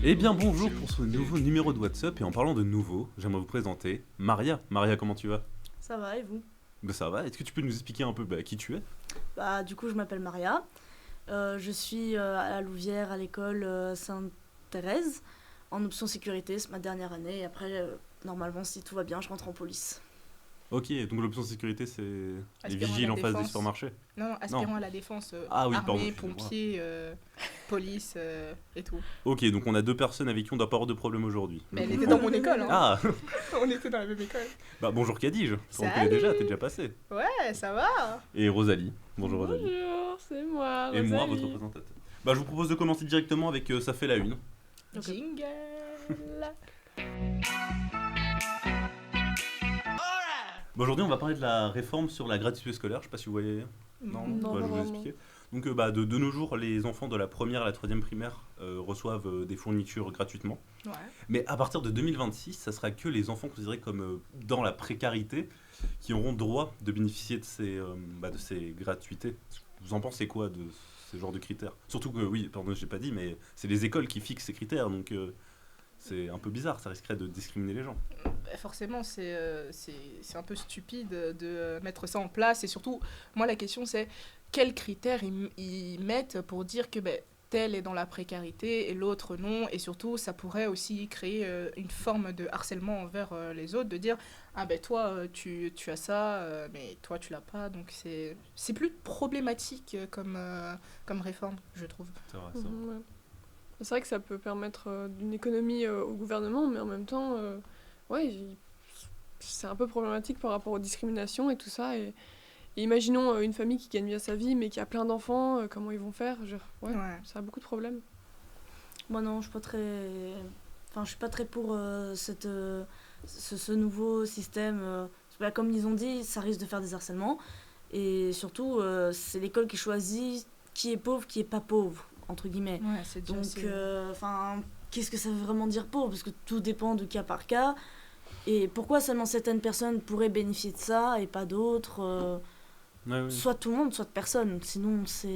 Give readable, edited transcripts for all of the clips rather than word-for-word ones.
Eh bien bonjour pour ce nouveau numéro de WhatsApp et en parlant de nouveau, j'aimerais vous présenter Maria. Maria, comment tu vas? Ça va et vous? Ben ça va, est-ce que tu peux nous expliquer un peu qui tu es? Du coup, je m'appelle Maria. Je suis à la Louvière à l'école Sainte-Thérèse en option sécurité, c'est ma dernière année. Et après, normalement, si tout va bien, je rentre en police. Ok, donc l'option sécurité c'est les Aspirant à vigiles la en face des défense. supermarchés? Non, aspirant à la défense, Ah oui, pardon, armée, excusez-moi. pompier, police et tout. Ok, donc on a deux personnes avec qui on doit pas avoir de problème aujourd'hui. Mais elle Donc, était dans mon école, hein. Ah, On était dans la même école. bah bonjour Kadige, on Salut. connaît déjà, t'es déjà passé. Ouais, ça va. Et Rosalie, bonjour Rosalie. Bonjour, c'est moi, Et moi, Rosalie. votre présentateur. Bah je vous propose de commencer directement avec Ça fait la une. Ok. Jingle. Bah, aujourd'hui on va parler de la réforme sur la gratuité scolaire, je sais pas si vous voyez. Non, Non, bah, je pas vais vous vraiment. expliquer. Donc de nos jours, les enfants de la première à la troisième primaire reçoivent des fournitures gratuitement. Ouais. Mais à partir de 2026, ça sera que les enfants considérés comme dans la précarité qui auront droit de bénéficier de ces gratuités. Vous en pensez quoi de ce genre de critères? Surtout que, oui, pardon, j'ai pas dit, mais c'est les écoles qui fixent ces critères, donc c'est un peu bizarre, ça risquerait de discriminer les gens. Bah, forcément, c'est un peu stupide de mettre ça en place. Et surtout, moi, la question, c'est quels critères ils mettent pour dire que tel est dans la précarité et l'autre non. Et surtout, ça pourrait aussi créer une forme de harcèlement envers les autres, de dire « Ah ben toi, tu as ça, mais toi, tu l'as pas. » Donc, c'est plus problématique comme réforme, je trouve. C'est vrai, ça. Ouais. C'est vrai que ça peut permettre d'une économie au gouvernement, mais en même temps, c'est un peu problématique par rapport aux discriminations et tout ça. Et imaginons une famille qui gagne bien sa vie, mais qui a plein d'enfants, comment ils vont faire? Ouais, Ouais. ça a beaucoup de problèmes. Moi, non, je suis pas très. Enfin, je suis pas très pour ce nouveau système. Comme ils ont dit, ça risque de faire des harcèlements. Et surtout, c'est l'école qui choisit qui est pauvre, qui est pas pauvre, entre guillemets. Ouais, c'est déjà Donc, assez- qu'est-ce que ça veut vraiment dire pauvre? Parce que tout dépend de cas par cas. Et pourquoi seulement certaines personnes pourraient bénéficier de ça et pas d'autres? Ouais, oui. Soit tout le monde, soit personne. Sinon, ça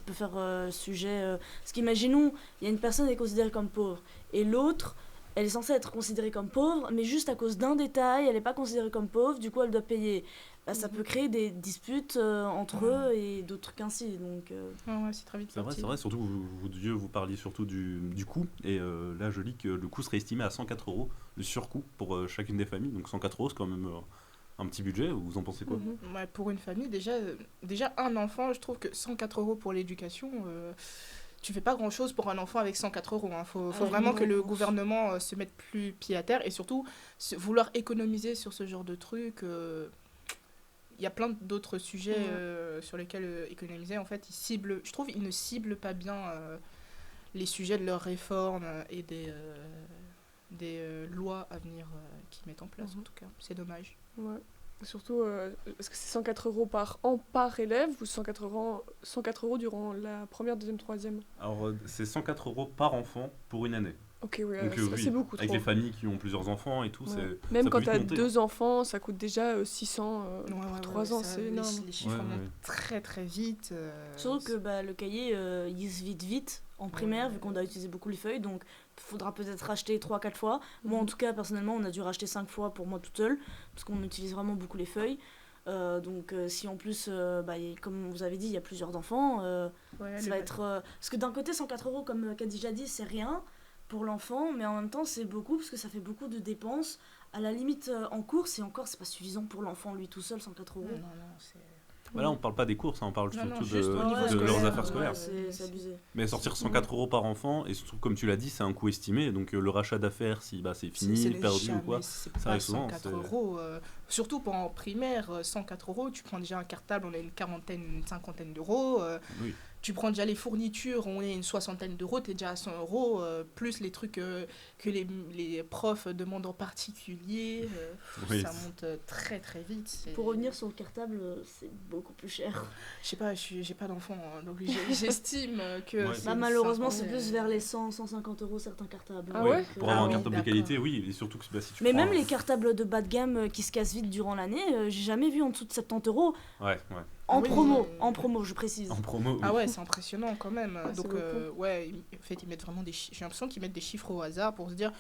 peut faire sujet... Parce qu'imaginons, il y a une personne qui est considérée comme pauvre. Et l'autre, elle est censée être considérée comme pauvre, mais juste à cause d'un détail, elle n'est pas considérée comme pauvre, du coup, elle doit payer. Ça peut créer des disputes entre eux et d'autres trucs ainsi. Donc, Ouais, c'est très vite C'est parti. vrai, surtout vous parliez surtout du coût, et là je lis que le coût serait estimé à 104 € de surcoût pour chacune des familles, donc 104 € c'est quand même un petit budget, vous en pensez quoi? Mhm. Ouais, pour une famille, déjà un enfant, je trouve que 104 € pour l'éducation, tu fais pas grand chose pour un enfant avec 104 €. Hein. Faut vraiment que le gouvernement se mette plus pied à terre et surtout vouloir économiser sur ce genre de trucs. Il y a plein d'autres sujets sur lesquels économiser. En fait, je trouve qu'ils ne ciblent pas bien les sujets de leurs réformes et des lois à venir qu'ils mettent en place, en tout cas. C'est dommage. Ouais. Surtout, est-ce que c'est 104 € par an par élève ou 104 € durant la première, deuxième, troisième? Alors c'est 104 € par enfant pour une année. Ok, oui, Donc oui, c'est beaucoup avec trop. les familles qui ont plusieurs enfants et tout, Ouais. c'est Même ça quand peut t'as vite monter, 2 enfants, ça coûte déjà 600 Ouais, pour ouais, 3 ouais, ans, ça, c'est énorme. Les chiffres Ouais, montent ouais. très très vite. surtout que le cahier, il se vide vite en primaire, vu qu'on doit utiliser beaucoup les feuilles. Donc, il faudra peut-être racheter 3-4 fois. Moi, en tout cas, personnellement, on a dû racheter 5 fois pour moi toute seule, parce qu'on utilise vraiment beaucoup les feuilles. Si en plus, comme vous avez dit, il y a plusieurs enfants, Ouais, ça va être... parce que d'un côté, 104 €, comme Khadija dit, c'est rien pour l'enfant, mais en même temps, c'est beaucoup, parce que ça fait beaucoup de dépenses. À la limite, en course, et encore, c'est pas suffisant pour l'enfant, lui tout seul, 104 €. Non, non, c'est... Bah là on parle pas des courses, hein, on parle Non, non, surtout juste au niveau de scolaire, leurs affaires ouais, scolaires. C'est abusé. Mais sortir 104 € par enfant, et surtout comme tu l'as dit, c'est un coût estimé, donc le rachat d'affaires, si c'est fini, perdu ou quoi, c'est ça pas arrive souvent. 104 €. Surtout pour en primaire, 104 €, tu prends déjà un cartable, on a une cinquantaine d'euros. Oui. Tu prends déjà les fournitures, on est une soixantaine d'euros, t'es déjà à 100 €, plus les trucs que les profs demandent en particulier. Oui. Ça monte très très vite. Pour revenir sur le cartable, c'est beaucoup plus cher. Je sais pas, j'ai pas d'enfant, hein, donc j'estime que... Ouais. Malheureusement, c'est 50, plus vers les 100-150 € certains cartables. Ah ouais Pour avoir Ah un oui, cartable de d'accord. qualité, oui, et surtout que si tu Mais prends même les cartables de bas de gamme qui se cassent vite durant l'année, j'ai jamais vu en dessous de 70 €. Ouais, ouais. En Oui, promo, mais- en promo, je précise. En promo, oui. Ah ouais, c'est impressionnant quand même. Ah, c'est Donc, beaucoup. ouais, en fait, ils mettent vraiment des chiffres. J'ai l'impression qu'ils mettent des chiffres au hasard pour se dire,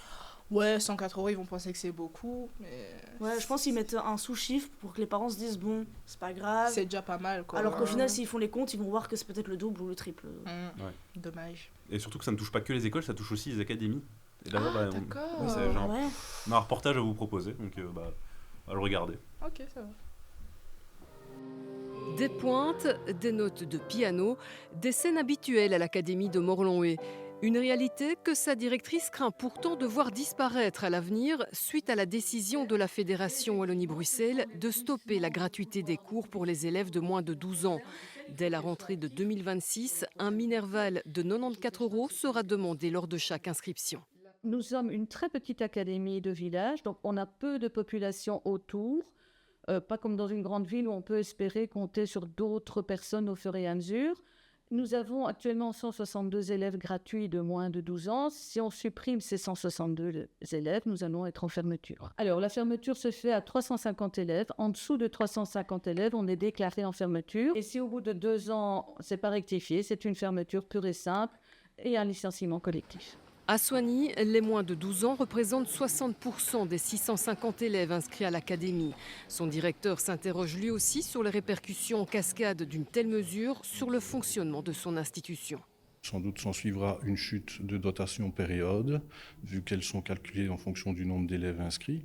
ouais, 104 euros, ils vont penser que c'est beaucoup, mais Ouais, je pense qu'ils mettent un sous-chiffre pour que les parents se disent bon, c'est pas grave. c'est déjà pas mal, quoi. Alors qu'au final, s'ils font les comptes, ils vont voir que c'est peut-être le double ou le triple. Dommage. Et surtout que ça ne touche pas que les écoles, ça touche aussi les académies. Et d'ailleurs, Ah, bah, d'accord. ouais, j'ai Ouais. on a un reportage à vous proposer, donc à le regarder. Ok, ça va. Des pointes, des notes de piano, des scènes habituelles à l'Académie de Morlon-Hay. Une réalité que sa directrice craint pourtant de voir disparaître à l'avenir suite à la décision de la Fédération Wallonie-Bruxelles de stopper la gratuité des cours pour les élèves de moins de 12 ans. Dès la rentrée de 2026, un minerval de 94 € sera demandé lors de chaque inscription. Nous sommes une très petite académie de village, donc on a peu de population autour. Pas comme dans une grande ville où on peut espérer compter sur d'autres personnes au fur et à mesure. Nous avons actuellement 162 élèves gratuits de moins de 12 ans. Si on supprime ces 162 élèves, nous allons être en fermeture. Alors, la fermeture se fait à 350 élèves. En dessous de 350 élèves, on est déclaré en fermeture. Et si au bout de 2 ans, c'est pas rectifié, c'est une fermeture pure et simple et un licenciement collectif. À Soigny, les moins de 12 ans représentent 60% des 650 élèves inscrits à l'académie. Son directeur s'interroge lui aussi sur les répercussions en cascade d'une telle mesure sur le fonctionnement de son institution. Sans doute s'en suivra une chute de dotation période, vu qu'elles sont calculées en fonction du nombre d'élèves inscrits.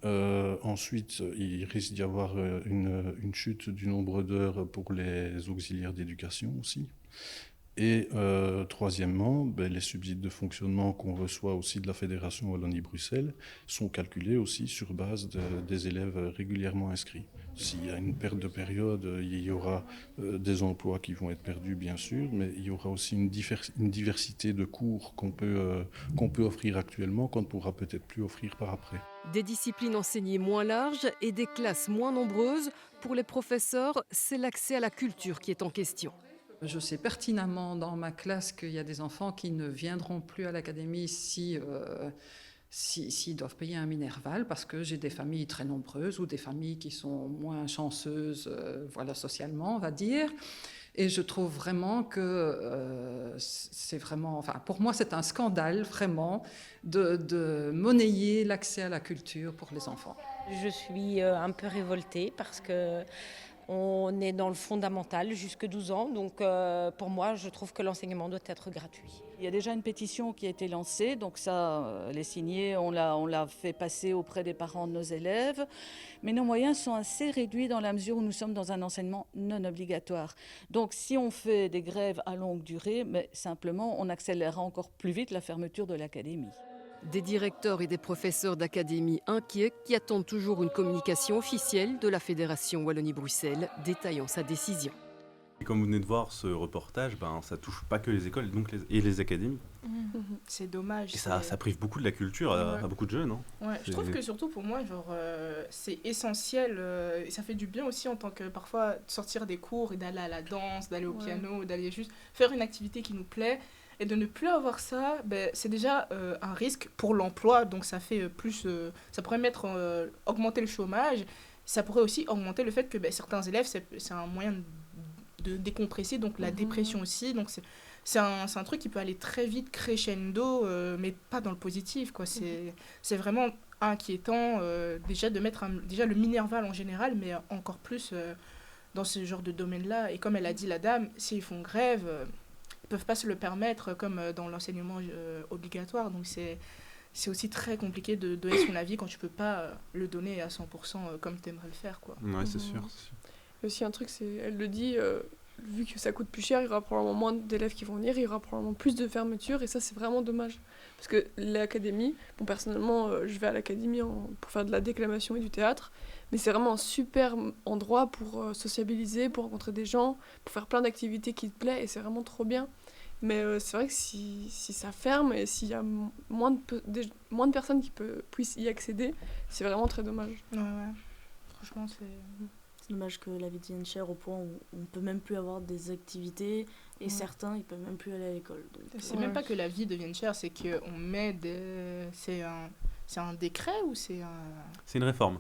Ensuite, il risque d'y avoir une chute du nombre d'heures pour les auxiliaires d'éducation aussi. Et troisièmement, les subsides de fonctionnement qu'on reçoit aussi de la Fédération Wallonie-Bruxelles sont calculés aussi sur base des élèves régulièrement inscrits. S'il y a une perte de période, il y aura des emplois qui vont être perdus, bien sûr, mais il y aura aussi une diversité de cours qu'on peut offrir actuellement, qu'on ne pourra peut-être plus offrir par après. Des disciplines enseignées moins larges et des classes moins nombreuses. Pour les professeurs, c'est l'accès à la culture qui est en question. Je sais pertinemment dans ma classe qu'il y a des enfants qui ne viendront plus à l'académie s'ils doivent payer un minerval, parce que j'ai des familles très nombreuses ou des familles qui sont moins chanceuses socialement, on va dire. Et je trouve vraiment que c'est vraiment... Enfin, pour moi, c'est un scandale, vraiment, de monnayer l'accès à la culture pour les enfants. Je suis un peu révoltée parce que on est dans le fondamental jusque 12 ans, donc pour moi, je trouve que l'enseignement doit être gratuit. Il y a déjà une pétition qui a été lancée, donc ça, elle est signée, on l'a fait passer auprès des parents de nos élèves. Mais nos moyens sont assez réduits dans la mesure où nous sommes dans un enseignement non obligatoire. Donc si on fait des grèves à longue durée, mais simplement, on accélérera encore plus vite la fermeture de l'académie. Des directeurs et des professeurs d'académie inquiets qui attendent toujours une communication officielle de la Fédération Wallonie-Bruxelles détaillant sa décision. Et comme vous venez de voir ce reportage, ça touche pas que les écoles et les académies. C'est dommage. Et ça prive beaucoup de la culture à beaucoup de jeunes. Hein. Ouais, je trouve que surtout pour moi, c'est essentiel. Et ça fait du bien aussi en tant que parfois de sortir des cours et d'aller à la danse, d'aller au piano, d'aller juste faire une activité qui nous plaît. Et de ne plus avoir ça, c'est déjà un risque pour l'emploi. Donc ça fait plus, ça pourrait augmenter le chômage. Ça pourrait aussi augmenter le fait que certains élèves, c'est un moyen de décompresser, donc la dépression aussi. Donc c'est un truc qui peut aller très vite, crescendo, mais pas dans le positif, quoi. C'est vraiment inquiétant déjà de mettre déjà le minerval en général, mais encore plus dans ce genre de domaine-là. Et comme elle a dit, la dame, s'ils font grève, ils peuvent pas se le permettre comme dans l'enseignement obligatoire. Donc c'est aussi très compliqué de donner son avis quand tu peux pas le donner à 100% comme tu aimerais le faire, quoi. Ouais, c'est sûr. Et aussi un truc, elle le dit, vu que ça coûte plus cher, il y aura probablement moins d'élèves qui vont venir, il y aura probablement plus de fermetures, et ça c'est vraiment dommage. Parce que l'académie, personnellement je vais à l'académie pour faire de la déclamation et du théâtre, mais c'est vraiment un super endroit pour sociabiliser, pour rencontrer des gens, pour faire plein d'activités qui te plaisent, et c'est vraiment trop bien. Mais c'est vrai que si ça ferme et s'il y a moins de personnes qui puissent y accéder, c'est vraiment très dommage. Ouais. Franchement, C'est dommage que la vie devienne chère au point où on peut même plus avoir des activités et certains, ils peuvent même plus aller à l'école. C'est même pas que la vie devienne chère, c'est qu'on met des... C'est un décret ou c'est un... C'est une réforme.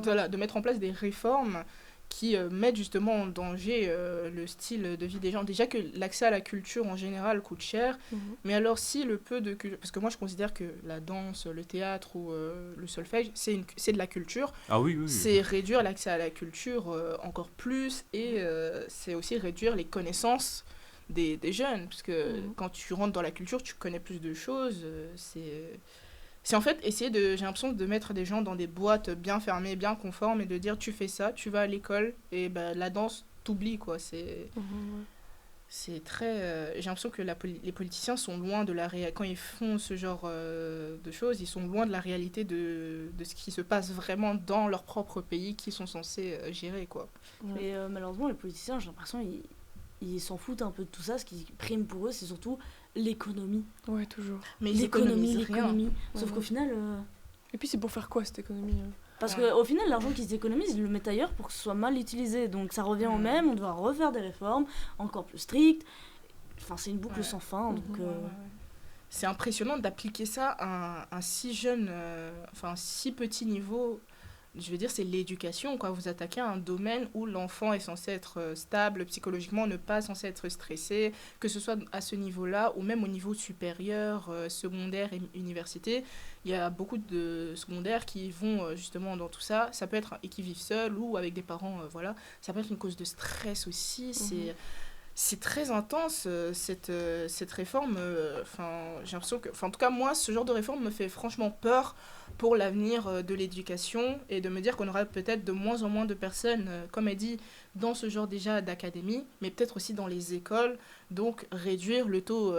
Voilà, de mettre en place des réformes qui mettent justement en danger le style de vie des gens. Déjà que l'accès à la culture en général coûte cher, mais alors si le peu de culture... Parce que moi je considère que la danse, le théâtre ou le solfège, c'est de la culture. Ah oui, oui. C'est réduire l'accès à la culture encore plus et c'est aussi réduire les connaissances des jeunes. Parce que quand tu rentres dans la culture, tu connais plus de choses. C'est en fait essayer j'ai l'impression de mettre des gens dans des boîtes bien fermées, bien conformes et de dire tu fais ça, tu vas à l'école et la danse t'oublie quoi. C'est très... j'ai l'impression que les politiciens sont loin de la réalité. Quand ils font ce genre de choses, ils sont loin de la réalité de ce qui se passe vraiment dans leur propre pays qu'ils sont censés gérer quoi. Mais malheureusement les politiciens, j'ai l'impression ils s'en foutent un peu de tout ça. Ce qui prime pour eux, c'est surtout l'économie. Ouais, toujours. Mais l'économie. Sauf Ouais. qu'au final... Et puis c'est pour faire quoi cette économie Parce qu'au final, l'argent qu'ils économisent, ils le mettent ailleurs pour que ce soit mal utilisé. Donc ça revient au même, on doit refaire des réformes encore plus strictes. Enfin, c'est une boucle sans fin. Donc, c'est impressionnant d'appliquer ça à un si jeune, un si petit niveau. Je veux dire, c'est l'éducation, quoi. Vous attaquez un domaine où l'enfant est censé être stable psychologiquement, ne pas censé être stressé, que ce soit à ce niveau-là ou même au niveau supérieur, secondaire et université. Il y a beaucoup de secondaires qui vont justement dans tout ça. Ça peut être et qui vivent seuls ou avec des parents, voilà. Ça peut être une cause de stress aussi. C'est très intense cette réforme. J'ai l'impression que, en tout cas moi, ce genre de réforme me fait franchement peur pour l'avenir de l'éducation et de me dire qu'on aura peut-être de moins en moins de personnes, comme elle dit, dans ce genre déjà d'académie, mais peut-être aussi dans les écoles. Donc réduire le taux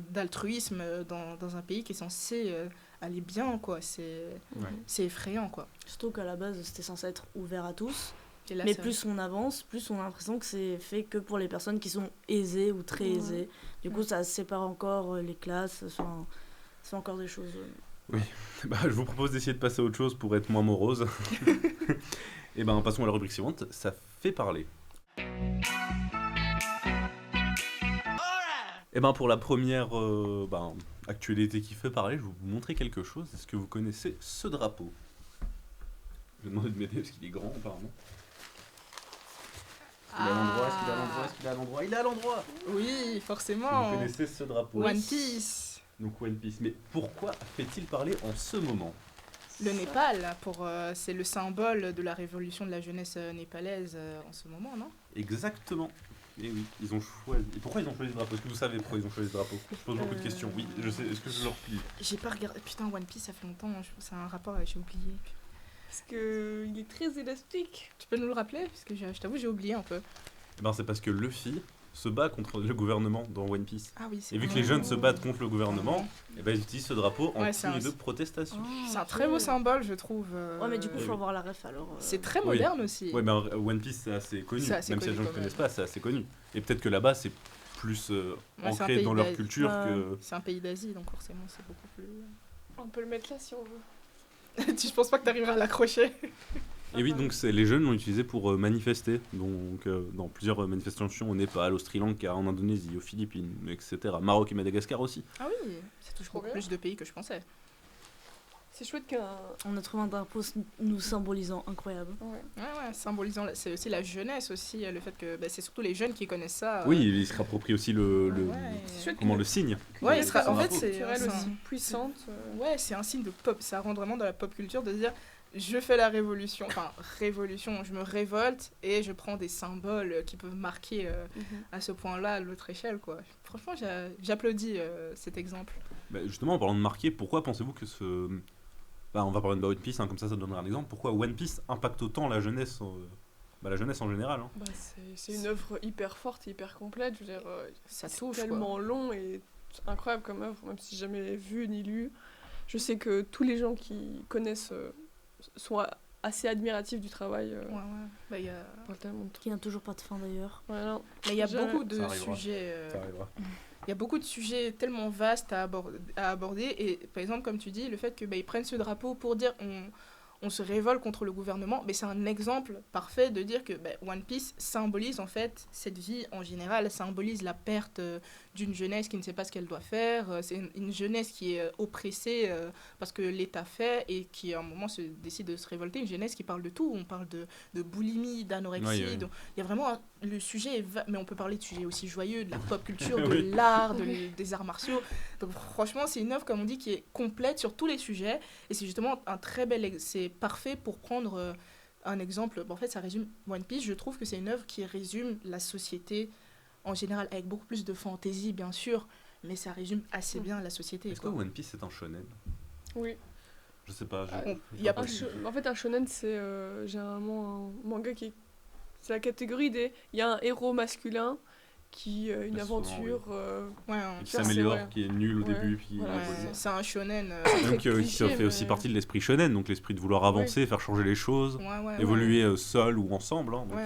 d'altruisme dans un pays qui est censé aller bien, quoi. C'est effrayant, quoi. Surtout qu'à la base, c'était censé être ouvert à tous. Là, mais plus on avance, plus on a l'impression que c'est fait que pour les personnes qui sont aisées ou très aisées. Du coup, ça sépare encore les classes, c'est encore des choses... Oui, je vous propose d'essayer de passer à autre chose pour être moins morose. Et passons à la rubrique suivante, ça fait parler. Et pour la première actualité qui fait parler, je vais vous montrer quelque chose. Est-ce que vous connaissez ce drapeau ? Je vais demander de m'aider parce qu'il est grand apparemment. Il est à l'endroit, est-ce qu'il est à l'endroit ? Il est à l'endroit. Oui, forcément. Vous connaissez ce drapeau ? One Piece. Donc One Piece. Mais pourquoi fait-il parler en ce moment ? Le Népal, c'est le symbole de la révolution de la jeunesse népalaise en ce moment, non ? Exactement. Et oui, ils ont choisi. Et pourquoi ils ont choisi ce drapeau ? Est-ce que vous savez pourquoi ils ont choisi ce drapeau ? Je pose beaucoup de questions. Oui, je sais. Est-ce que je leur plie ? J'ai pas regardé. Putain, One Piece, ça fait longtemps. Ça a un rapport avec... J'ai oublié. Parce qu'il est très élastique. Tu peux nous le rappeler ? Parce que je t'avoue, j'ai oublié un peu. C'est parce que Luffy se bat contre le gouvernement dans One Piece. Ah oui, et vu que les jeunes se battent contre le gouvernement, ils utilisent ce drapeau en signe de protestation. C'est un très beau symbole, je trouve. Ouais, mais du coup, il faut avoir la ref alors. C'est très moderne aussi. Ouais, mais One Piece, c'est assez connu. Même si les gens ne connaissent pas, c'est assez connu. Et peut-être que là-bas, c'est plus ancré dans leur culture que... C'est un pays d'Asie, donc forcément, c'est beaucoup plus... On peut le mettre là si on veut. Je pense pas que tu arriveras à l'accrocher. Et oui, donc les jeunes l'ont utilisé pour manifester, donc dans plusieurs manifestations au Népal, au Sri Lanka, en Indonésie, aux Philippines, etc. Maroc et Madagascar aussi. Ah oui, ça touche beaucoup plus de pays que je pensais. C'est chouette on a trouvé un drapeau nous symbolisant, incroyable. Ouais, symbolisant, c'est aussi la jeunesse aussi, le fait que c'est surtout les jeunes qui connaissent ça. Oui, il se rapproprie aussi le signe. Ouais, en fait c'est culturelle aussi puissante. Ouais, c'est un signe de pop, ça rentre vraiment dans la pop culture de se dire je fais la révolution, je me révolte et je prends des symboles qui peuvent marquer à ce point-là à l'autre échelle, quoi. Franchement, j'applaudis cet exemple. Justement, en parlant de marquer, pourquoi pensez-vous que on va parler de One Piece, comme ça donnera un exemple. Pourquoi One Piece impacte autant la jeunesse en général c'est une œuvre hyper forte et hyper complète. Je veux dire, ça c'est touche, tellement long et incroyable comme œuvre, même si j'ai jamais vu ni lu. Je sais que tous les gens qui connaissent sont assez admiratifs du travail. Il y qui n'a toujours pas de fin d'ailleurs. Il y a beaucoup de sujets. Il y a beaucoup de sujets tellement vastes à aborder et par exemple comme tu dis le fait que ils prennent ce drapeau pour dire on se révolte contre le gouvernement, mais c'est un exemple parfait de dire que One Piece symbolise en fait cette vie en général, symbolise la perte d'une jeunesse qui ne sait pas ce qu'elle doit faire, c'est une jeunesse qui est oppressée parce que l'État fait et qui à un moment décide de se révolter, une jeunesse qui parle de tout, on parle de boulimie, d'anorexie, Oui. donc il y a vraiment le sujet, mais on peut parler de sujets aussi joyeux, de la pop culture, de l'art, des arts martiaux, donc franchement c'est une œuvre comme on dit qui est complète sur tous les sujets et c'est justement un très bel, c'est parfait pour prendre un exemple. En fait ça résume One Piece, je trouve que c'est une œuvre qui résume la société en général avec beaucoup plus de fantaisie bien sûr, mais ça résume assez bien la société. Est-ce que One Piece c'est un shonen? Oui. Je sais pas. Il y a En fait, un shonen, c'est généralement un manga qui... C'est la catégorie des... Il y a un héros masculin qui a une aventure... qui s'améliore, ouais. qui est nul au début, puis Voilà, évolue. c'est un shonen. Donc qui fait aussi partie de l'esprit shonen, donc l'esprit de vouloir avancer, faire changer les choses, évoluer seul ou ensemble. Hein, donc,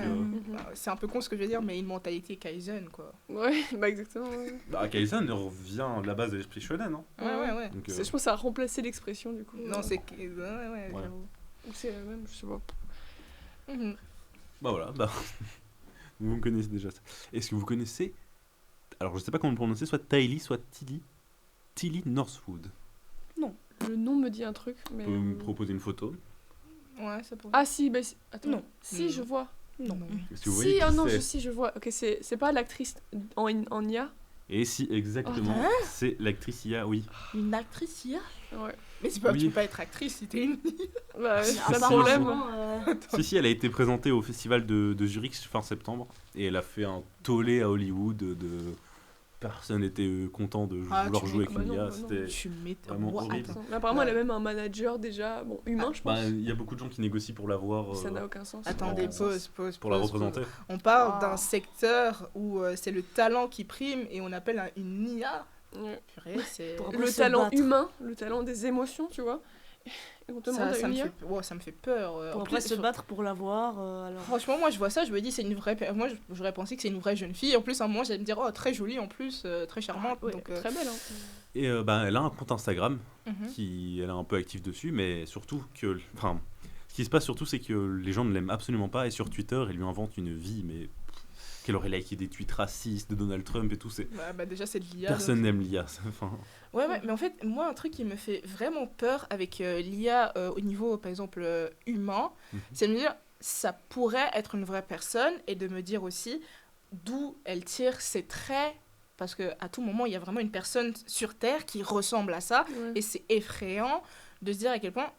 c'est un peu con ce que je veux dire, mais une mentalité Kaizen, quoi. Ouais, exactement. Ouais. Kaizen revient à la base de l'esprit shonen. Hein. Ouais. Donc, Je pense que ça a remplacé l'expression, du coup. Non, c'est... Ouais. Ou c'est la même, je sais pas. Voilà, vous me connaissez déjà ça. Est-ce que vous connaissez, alors je sais pas comment le prononcer, soit Tylee, soit Tilly Northwood? Non. Le nom me dit un truc, mais... Vous pouvez me proposer une photo? Ouais, ça pourrait. Ah si, attends. Non. Si, je vois. Non. Est-ce que vous voyez qui c'est? Je vois. Ok, c'est pas l'actrice en IA? Et si, exactement, c'est l'actrice IA, oui. Une actrice IA? Ouais. Mais c'est pas, tu peux pas être actrice si t'es une... Bah, c'est un problème. Si, elle a été présentée au festival de Zurich fin septembre, et elle a fait un tollé à Hollywood personne n'était content de vouloir jouer avec une IA, c'était vraiment horrible. Mais apparemment, elle a même un manager déjà, humain, je pense. Il y a beaucoup de gens qui négocient pour l'avoir. Ça n'a aucun sens. Attendez, pause. Pour la représenter. On parle d'un secteur où c'est le talent qui prime et on appelle une IA. Ouais. Purée, c'est... Le talent humain, le talent des émotions, tu vois. Et on te demande ça me fait peur. Pour après se battre pour l'avoir. Alors... Franchement, moi je vois ça, je me dis c'est une vraie. Moi j'aurais pensé que c'est une vraie jeune fille. En plus, à un moment, j'allais me dire très jolie en plus, très charmante. Ouais, donc, très belle. Hein. Et elle a un compte Instagram elle est un peu active dessus, mais surtout que. Enfin, ce qui se passe surtout, c'est que les gens ne l'aiment absolument pas. Et sur Twitter, ils lui inventent une vie, mais. Qu'elle aurait liké des tweets racistes de Donald Trump et tout. Déjà, c'est de l'IA. Personne n'aime l'IA. Enfin... Ouais, mais en fait, moi, un truc qui me fait vraiment peur avec l'IA au niveau, par exemple, humain, c'est de me dire, ça pourrait être une vraie personne et de me dire aussi d'où elle tire ses traits. Parce qu'à tout moment, il y a vraiment une personne sur Terre qui ressemble à ça. Ouais. Et c'est effrayant de se dire à quel point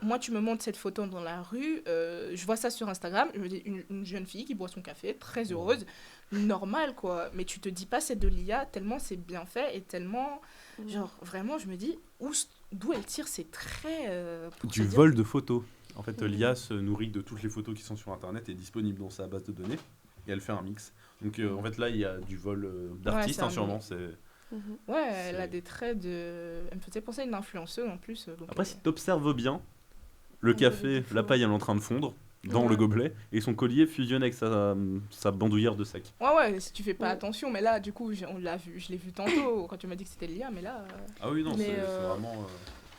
moi tu me montres cette photo dans la rue, je vois ça sur Instagram, je me dis une jeune fille qui boit son café, très heureuse, normal quoi, mais tu te dis pas c'est de l'IA tellement c'est bien fait et tellement genre vraiment je me dis d'où elle tire ses traits du vol de photos. En fait l'IA se nourrit de toutes les photos qui sont sur internet et disponibles dans sa base de données et elle fait un mix. Donc en fait là il y a du vol d'artistes sûrement, c'est... Ouais, elle a des traits de... Elle me faisait penser à une influenceuse en plus. Donc après, si tu observes bien, le café, la paille elle est en train de fondre dans le gobelet et son collier fusionne avec sa bandoulière de sac. Ouais, si tu fais pas attention, mais là, du coup, je l'ai vu tantôt quand tu m'as dit que c'était le lien, mais là... Ah oui, non, c'est vraiment...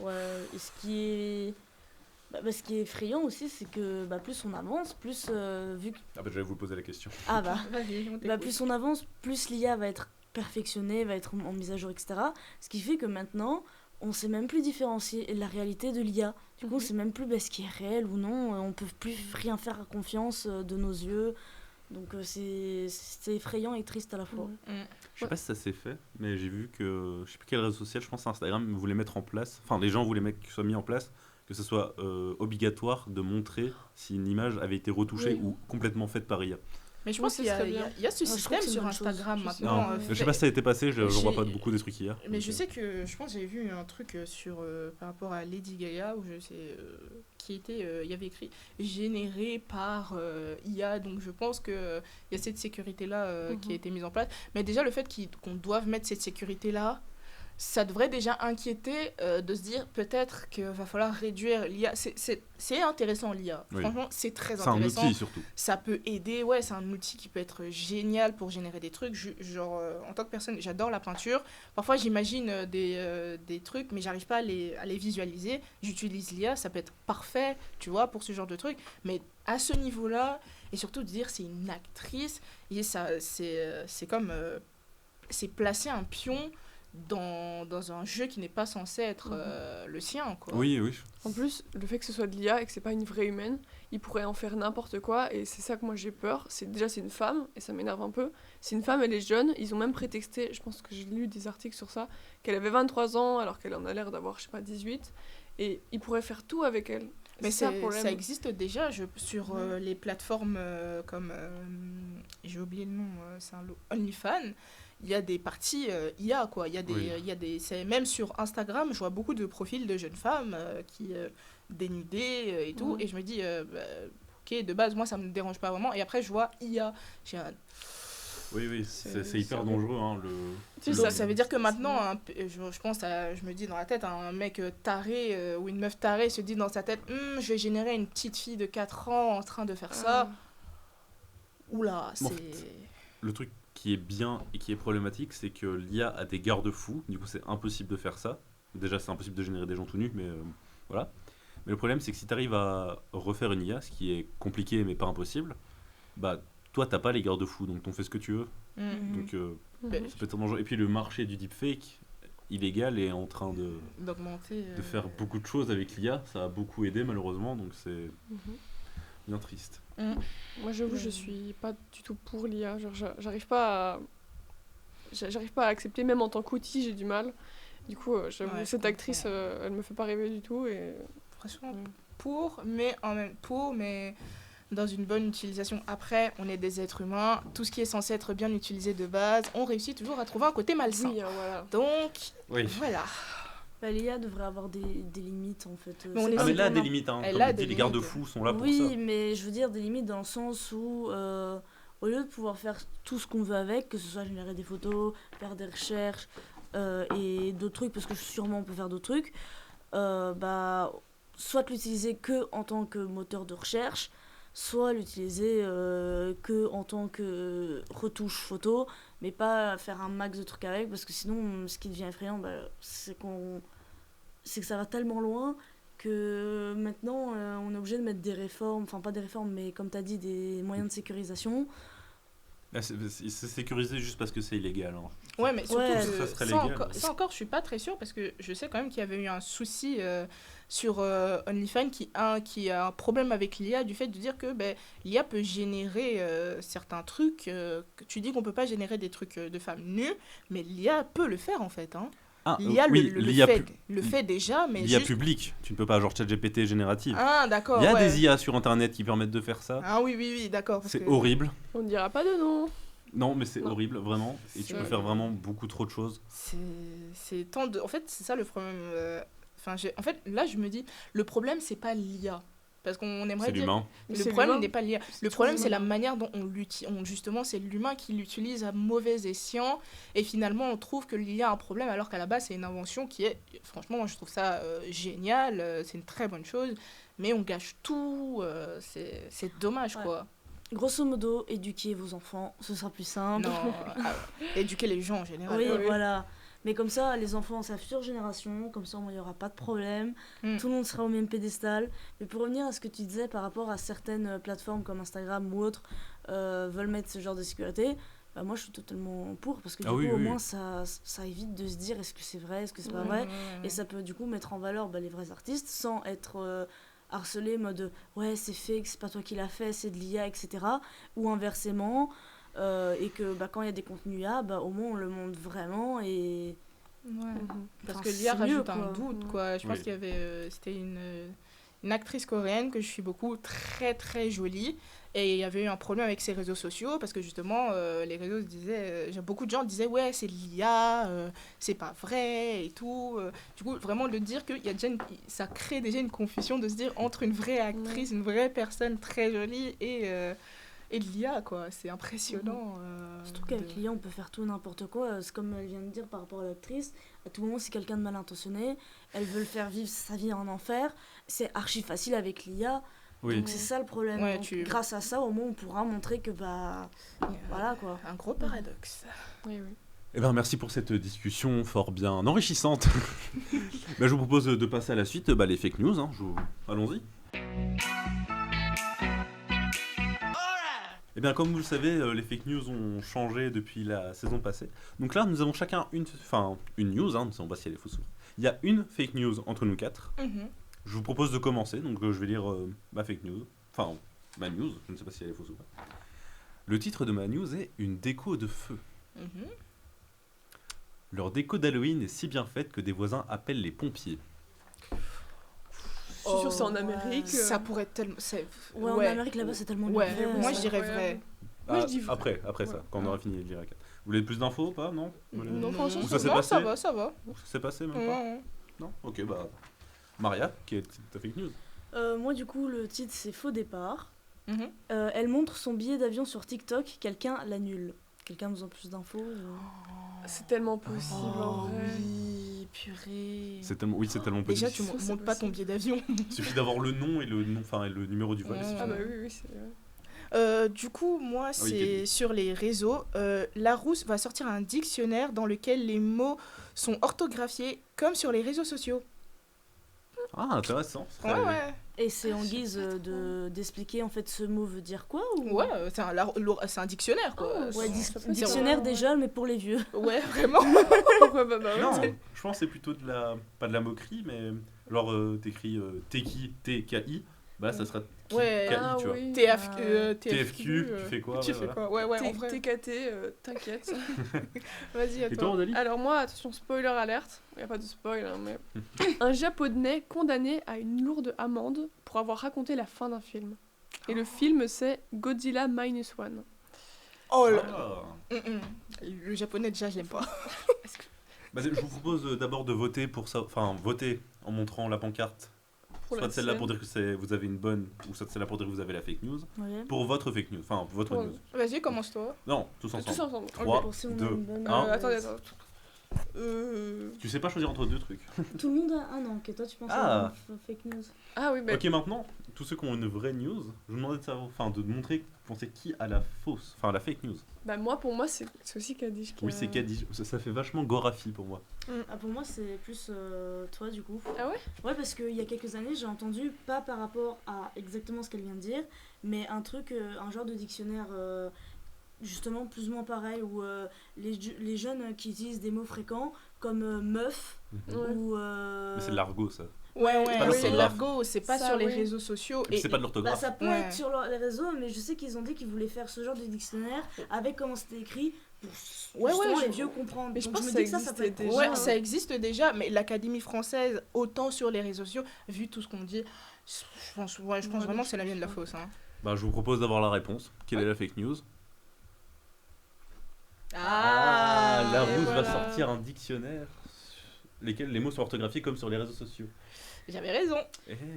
Ouais, et ce qui est effrayant aussi, c'est que plus on avance, plus vu que... j'allais vous poser la question. Vas-y, plus on avance, plus l'IA va être perfectionné, va être en mise à jour, etc. Ce qui fait que maintenant, on sait même plus différencier la réalité de l'IA. Du coup, on sait même plus ce qui est réel ou non. On peut plus rien faire à confiance de nos yeux. Donc c'est effrayant et triste à la fois. Je sais pas si ça s'est fait, mais j'ai vu que, je sais plus quel réseau social, je pense Instagram voulait mettre en place, enfin les gens voulaient que ce soit mis en place, que ce soit obligatoire de montrer si une image avait été retouchée ou complètement faite par IA. Mais je pense qu'il y a ce système sur Instagram maintenant. Je sais pas si ça a été passé, je vois pas beaucoup des trucs hier. Mais je sais que, je pense que j'avais vu un truc par rapport à Lady Gaga, où je sais, il y avait écrit généré par IA, donc je pense qu'il y a cette sécurité-là qui a été mise en place. Mais déjà, le fait qu'on doive mettre cette sécurité-là, ça devrait déjà inquiéter de se dire peut-être qu'il va falloir réduire l'IA. C'est intéressant l'IA. Oui. Franchement, c'est très C'est un intéressant. outil surtout. Ça peut aider, ouais, c'est un outil qui peut être génial pour générer des trucs. Genre, en tant que personne, j'adore la peinture. Parfois, j'imagine des trucs, mais j'arrive pas à les visualiser. J'utilise l'IA, ça peut être parfait, tu vois, pour ce genre de trucs. Mais à ce niveau-là, et surtout de dire c'est une actrice, et ça, c'est comme... c'est placer un pion dans un jeu qui n'est pas censé être le sien, quoi. Oui, oui. En plus, le fait que ce soit de l'IA et que c'est pas une vraie humaine, il pourrait en faire n'importe quoi, et c'est ça que moi j'ai peur. C'est une femme, et ça m'énerve un peu. C'est une femme, elle est jeune, ils ont même prétexté, je pense que j'ai lu des articles sur ça, qu'elle avait 23 ans alors qu'elle en a l'air d'avoir, je sais pas, 18, et ils pourraient faire tout avec elle. Mais c'est ça le problème. ça existe déjà sur les plateformes comme... j'ai oublié le nom, c'est OnlyFans. Il y a des parties IA, quoi. Il y a des même sur Instagram, je vois beaucoup de profils de jeunes femmes qui dénudées et tout. Et je me dis, ok, de base, moi, ça me dérange pas vraiment. Et après, je vois IA. Oui, c'est hyper dangereux. Hein, Donc, ça veut dire que maintenant, je pense, je me dis dans la tête, un mec taré ou une meuf tarée se dit dans sa tête, je vais générer une petite fille de 4 ans en train de faire ça. Oula, c'est... Le truc qui est bien et qui est problématique, c'est que l'IA a des garde-fous. Du coup, c'est impossible de faire ça. Déjà, c'est impossible de générer des gens tout nus, mais voilà. Mais le problème, c'est que si tu arrives à refaire une IA, ce qui est compliqué mais pas impossible, bah toi, t'as pas les garde-fous, donc t'en fais ce que tu veux. Donc, ça peut être dangereux. Et puis, le marché du deepfake illégal est en train d'augmenter, de faire beaucoup de choses avec l'IA. Ça a beaucoup aidé, malheureusement, donc c'est bien triste. Moi, j'avoue, je suis pas du tout pour l'IA. Genre, j'arrive pas à accepter, même en tant qu'outil, j'ai du mal. Du coup, j'avoue, cette actrice, elle me fait pas rêver du tout. Et... Franchement, mais dans une bonne utilisation. Après, on est des êtres humains. Tout ce qui est censé être bien utilisé de base, on réussit toujours à trouver un côté malsain. Oui, voilà. Donc, voilà. L'IA devrait avoir des limites, en fait. Mais elle a des limites, hein. Comme dit, les garde-fous sont là pour ça. Oui, mais je veux dire des limites dans le sens où, au lieu de pouvoir faire tout ce qu'on veut avec, que ce soit générer des photos, faire des recherches et d'autres trucs, parce que sûrement on peut faire d'autres trucs, soit l'utiliser que en tant que moteur de recherche, soit l'utiliser que en tant que retouche photo, mais pas faire un max de trucs avec, parce que sinon, ce qui devient effrayant, c'est que ça va tellement loin que maintenant, on est obligé de mettre des réformes, enfin pas des réformes, mais comme tu as dit, des moyens de sécurisation. C'est sécurisé juste parce que c'est illégal. Hein. Ouais, mais surtout ça serait légal. Ça encore, je suis pas très sûre, parce que je sais quand même qu'il y avait eu un souci sur OnlyFans qui a un problème avec l'IA, du fait de dire que l'IA peut générer certains trucs, que tu dis qu'on peut pas générer des trucs de femmes nues, mais l'IA peut le faire en fait. Hein. L'IA le fait déjà, mais l'IA publique, tu ne peux pas, genre ChatGPT générative. Ah, d'accord. Il y a des IA sur Internet qui permettent de faire ça. Ah oui, d'accord. C'est horrible. On ne dira pas de nom. Non, mais c'est horrible, vraiment. Et tu peux faire vraiment beaucoup trop de choses. C'est tant de... En fait, c'est ça le problème. En fait, là, je me dis, le problème, c'est pas l'IA. Parce qu'on aimerait dire... l'humain. Le problème n'est pas l'IA. Le problème, c'est la manière dont on l'utilise. Justement, c'est l'humain qui l'utilise à mauvais escient. Et finalement, on trouve que l'IA a un problème, alors qu'à la base, c'est une invention qui est... Franchement, moi, je trouve ça génial. C'est une très bonne chose. Mais on gâche tout. C'est dommage, quoi. Grosso modo, éduquez vos enfants, ce sera plus simple. Non, éduquer les gens en général. Oui, voilà. Mais comme ça, les enfants, c'est la future génération, comme ça, il n'y aura pas de problème. Tout le monde sera au même pédestal. Mais pour revenir à ce que tu disais par rapport à certaines plateformes comme Instagram ou autres veulent mettre ce genre de sécurité, moi, je suis totalement pour, parce que du coup, au moins, ça évite de se dire est-ce que c'est vrai, est-ce que c'est pas vrai. Et ça peut du coup mettre en valeur les vrais artistes sans être... harcelé, mode ouais c'est fake, c'est pas toi qui l'as fait, c'est de l'IA, etc. Ou inversement, et que quand il y a des contenus IA, au moins on le montre vraiment et... Parce que l'IA rajoute un doute, quoi. Je pense qu'il y avait... c'était une actrice coréenne que je suis beaucoup, très très jolie, et il y avait eu un problème avec ses réseaux sociaux parce que justement les réseaux disaient, beaucoup de gens disaient ouais c'est l'IA, c'est pas vrai et tout. Du coup vraiment de dire qu'il y a déjà ça crée déjà une confusion de se dire entre une vraie actrice, une vraie personne très jolie et Et de l'IA, quoi, c'est impressionnant. Surtout qu'avec l'IA, on peut faire tout et n'importe quoi. C'est comme elle vient de dire par rapport à l'actrice. À tout moment, si quelqu'un de mal intentionné, elle veut le faire vivre sa vie en enfer, c'est archi facile avec l'IA. Oui. Donc c'est ça le problème. Ouais, Donc, grâce à ça, au moins, on pourra montrer que, voilà quoi. Un gros paradoxe. Oui, oui. Eh bien, merci pour cette discussion fort bien enrichissante. Je vous propose de passer à la suite, les fake news. Hein. Allons-y. Eh bien, comme vous le savez, les fake news ont changé depuis la saison passée. Donc là, nous avons chacun une news, hein, nous ne savons pas si elle est fausse ou pas. Il y a une fake news entre nous 4. Je vous propose de commencer, donc je vais lire ma fake news. Enfin, ma news, je ne sais pas si elle est fausse ou pas. Le titre de ma news est « Une déco de feu ». Leur déco d'Halloween est si bien faite que des voisins appellent les pompiers. Je suis sûre que c'est en Amérique. Ça pourrait être tellement... Ouais, en Amérique, là-bas, c'est tellement Ouais, vrai, moi ça. je dirais vrai. Moi, je dis Après ça, quand on aura fini de lire la 4. Vous voulez plus d'infos ou pas? Non. Non, franchement, Ou ça s'est Non, passé? ça va. Ça s'est passé même pas? Ouais. Non. Ok, Maria, qui est ta fake news? Moi, du coup, le titre, c'est Faux départ. Mhm. Elle montre son billet d'avion sur TikTok, quelqu'un l'annule. Quelqu'un nous en plus d'infos C'est tellement possible en vrai. Oui, purée. C'est tellement possible. Déjà, tu C'est montes pas ton billet d'avion. Il suffit d'avoir le nom et le numéro du vol. Ouais. c'est Ah bah suffisant. oui, c'est vrai. Du coup, moi, oui, c'est Kevin. sur les réseaux. Larousse va sortir un dictionnaire dans lequel les mots sont orthographiés comme sur les réseaux sociaux. Ah, intéressant. Ouais. Et c'est en guise d'expliquer en fait ce mot veut dire quoi ou... Ouais, c'est un dictionnaire, quoi. Oh, Ouais, ça peut dictionnaire dire, des jeunes, mais pour les vieux. Ouais, vraiment. Pourquoi pas bah, Non, ouais. je pense que c'est plutôt pas de la moquerie, mais genre t'écris TKI, TKI, ça sera KI, Ouais. Ah tu vois. oui. TFQ, tu fais quoi? Tu fais quoi? Ouais, en vrai. TKT, t'inquiète. Vas-y, à Et toi, toi. Aurélie? Alors moi, attention, spoiler alerte. Il n'y a pas de spoil, hein, mais... Un Japonais condamné à une lourde amende pour avoir raconté la fin d'un film. Et le film, c'est Godzilla Minus One. Oh là. Ah. Le japonais, déjà, je l'aime pas. Je vous propose d'abord de voter pour ça, voter en montrant la pancarte. Pour Soit la celle-là scène. pour dire que vous avez une bonne, ou soit celle-là pour dire que vous avez la fake news. Ouais. Pour votre fake news, votre Pour- news. Vas-y, commence-toi. Non, tous ensemble. Tous ensemble. 3, Pour si on a 2, une bonne- 1. Attendez. Tu sais pas choisir entre deux trucs. Tout le monde a un an, que toi tu penses Ah. à une fake news. Ah oui, Ok, maintenant, tous ceux qui ont une vraie news, je vous demandais de savoir, de montrer, vous pensez qui a la fausse, la fake news. bah moi, pour moi, c'est aussi Kadish qui Oui, a- c'est Kadij. Ça fait vachement Gorafi pour moi. Ah, pour moi, c'est plus toi du coup. Ah ouais? Ouais, parce qu'il y a quelques années, j'ai entendu, pas par rapport à exactement ce qu'elle vient de dire, mais un truc, un genre de dictionnaire justement plus ou moins pareil, où les jeunes qui utilisent des mots fréquents comme meuf Ouais. ou. Mais c'est de l'argot, ça. Ouais, pas c'est de l'orthographe. l'argot, c'est pas Ça, sur les oui. réseaux sociaux. Et puis c'est pas de Bah, l'orthographe. ça peut Ouais. être sur les réseaux, mais je sais qu'ils ont dit qu'ils voulaient faire ce genre de dictionnaire avec comment c'était écrit pour Ouais, justement je- les vieux comprendre. Mais je Donc pense me que dis ça ça peut être existait pour Ouais, déjà, ça. ça existe déjà, mais l'Académie française, autant sur les réseaux sociaux, vu tout ce qu'on dit, je pense vraiment que c'est la mienne de la fausse. Hein. Je vous propose d'avoir la réponse. Quelle est la fake news? Larousse et va voilà. sortir un dictionnaire lesquels les mots sont orthographiés comme sur les réseaux sociaux. J'avais raison.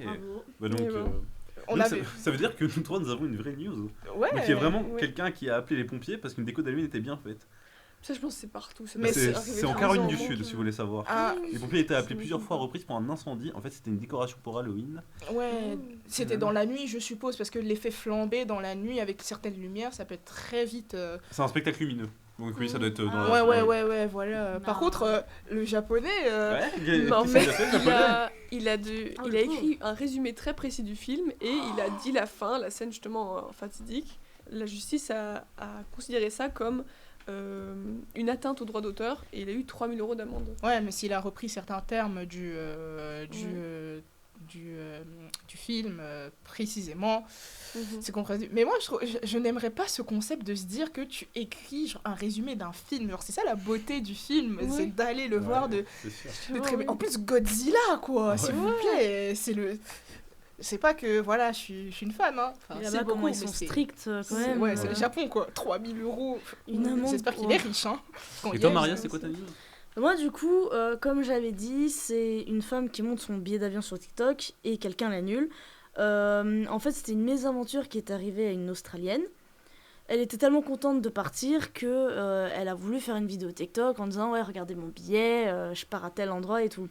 Bravo. Donc, Et bon. On donc avait... ça veut dire que nous trois, nous avons une vraie news. Ouais. Donc il y a vraiment ouais. quelqu'un qui a appelé les pompiers parce qu'une déco d'Halloween était bien faite. Ça, je pense que c'est partout. Mais C'est c'est en arrivé Caroline 15 du ans, Sud, donc, si vous voulez savoir. Ah, Les pompiers étaient appelés Ça plusieurs m'étonne fois pas. reprises pour un incendie. En fait, c'était une décoration pour Halloween. ouais, c'était dans la nuit, je suppose, parce que l'effet flambé dans la nuit avec certaines lumières, ça peut être très vite. C'est un spectacle lumineux. Donc oui, ça doit être dans Ah, la... Ouais, voilà. Par Non. contre, le japonais. Ouais, Non, qu'est-ce mais qu'il a fait, le japonais il a Ah, il le a pauvre. écrit un résumé très précis du film et il a dit la fin, la scène justement fatidique. La justice a considéré ça comme une atteinte au droit d'auteur et il a eu 3 000 € d'amende. Ouais, mais s'il a repris certains termes du film précisément, c'est compréhensible. Mais moi, je n'aimerais pas ce concept de se dire que tu écris genre, un résumé d'un film. Genre, c'est ça la beauté du film, Ouais. c'est d'aller le voir, de C'est sûr. très bien. En plus, Godzilla, quoi, s'il vous plaît, c'est le... C'est pas que, voilà, je suis une fan, hein. Enfin, Et c'est là-bas, beaucoup, comment ils mais sont c'est... stricts quand c'est- même. Ouais, c'est le Japon, quoi. 3 000 €. Une amende J'espère qu'il pour- est riche, hein. Quand Et il toi, est Maria, riche, c'est quoi ta news? Moi, du coup, comme j'avais dit, c'est une femme qui monte son billet d'avion sur TikTok et quelqu'un l'annule. En fait, c'était une mésaventure qui est arrivée à une Australienne. elle était tellement contente de partir que elle a voulu faire une vidéo TikTok en disant ouais regardez mon billet, je pars à tel endroit et tout.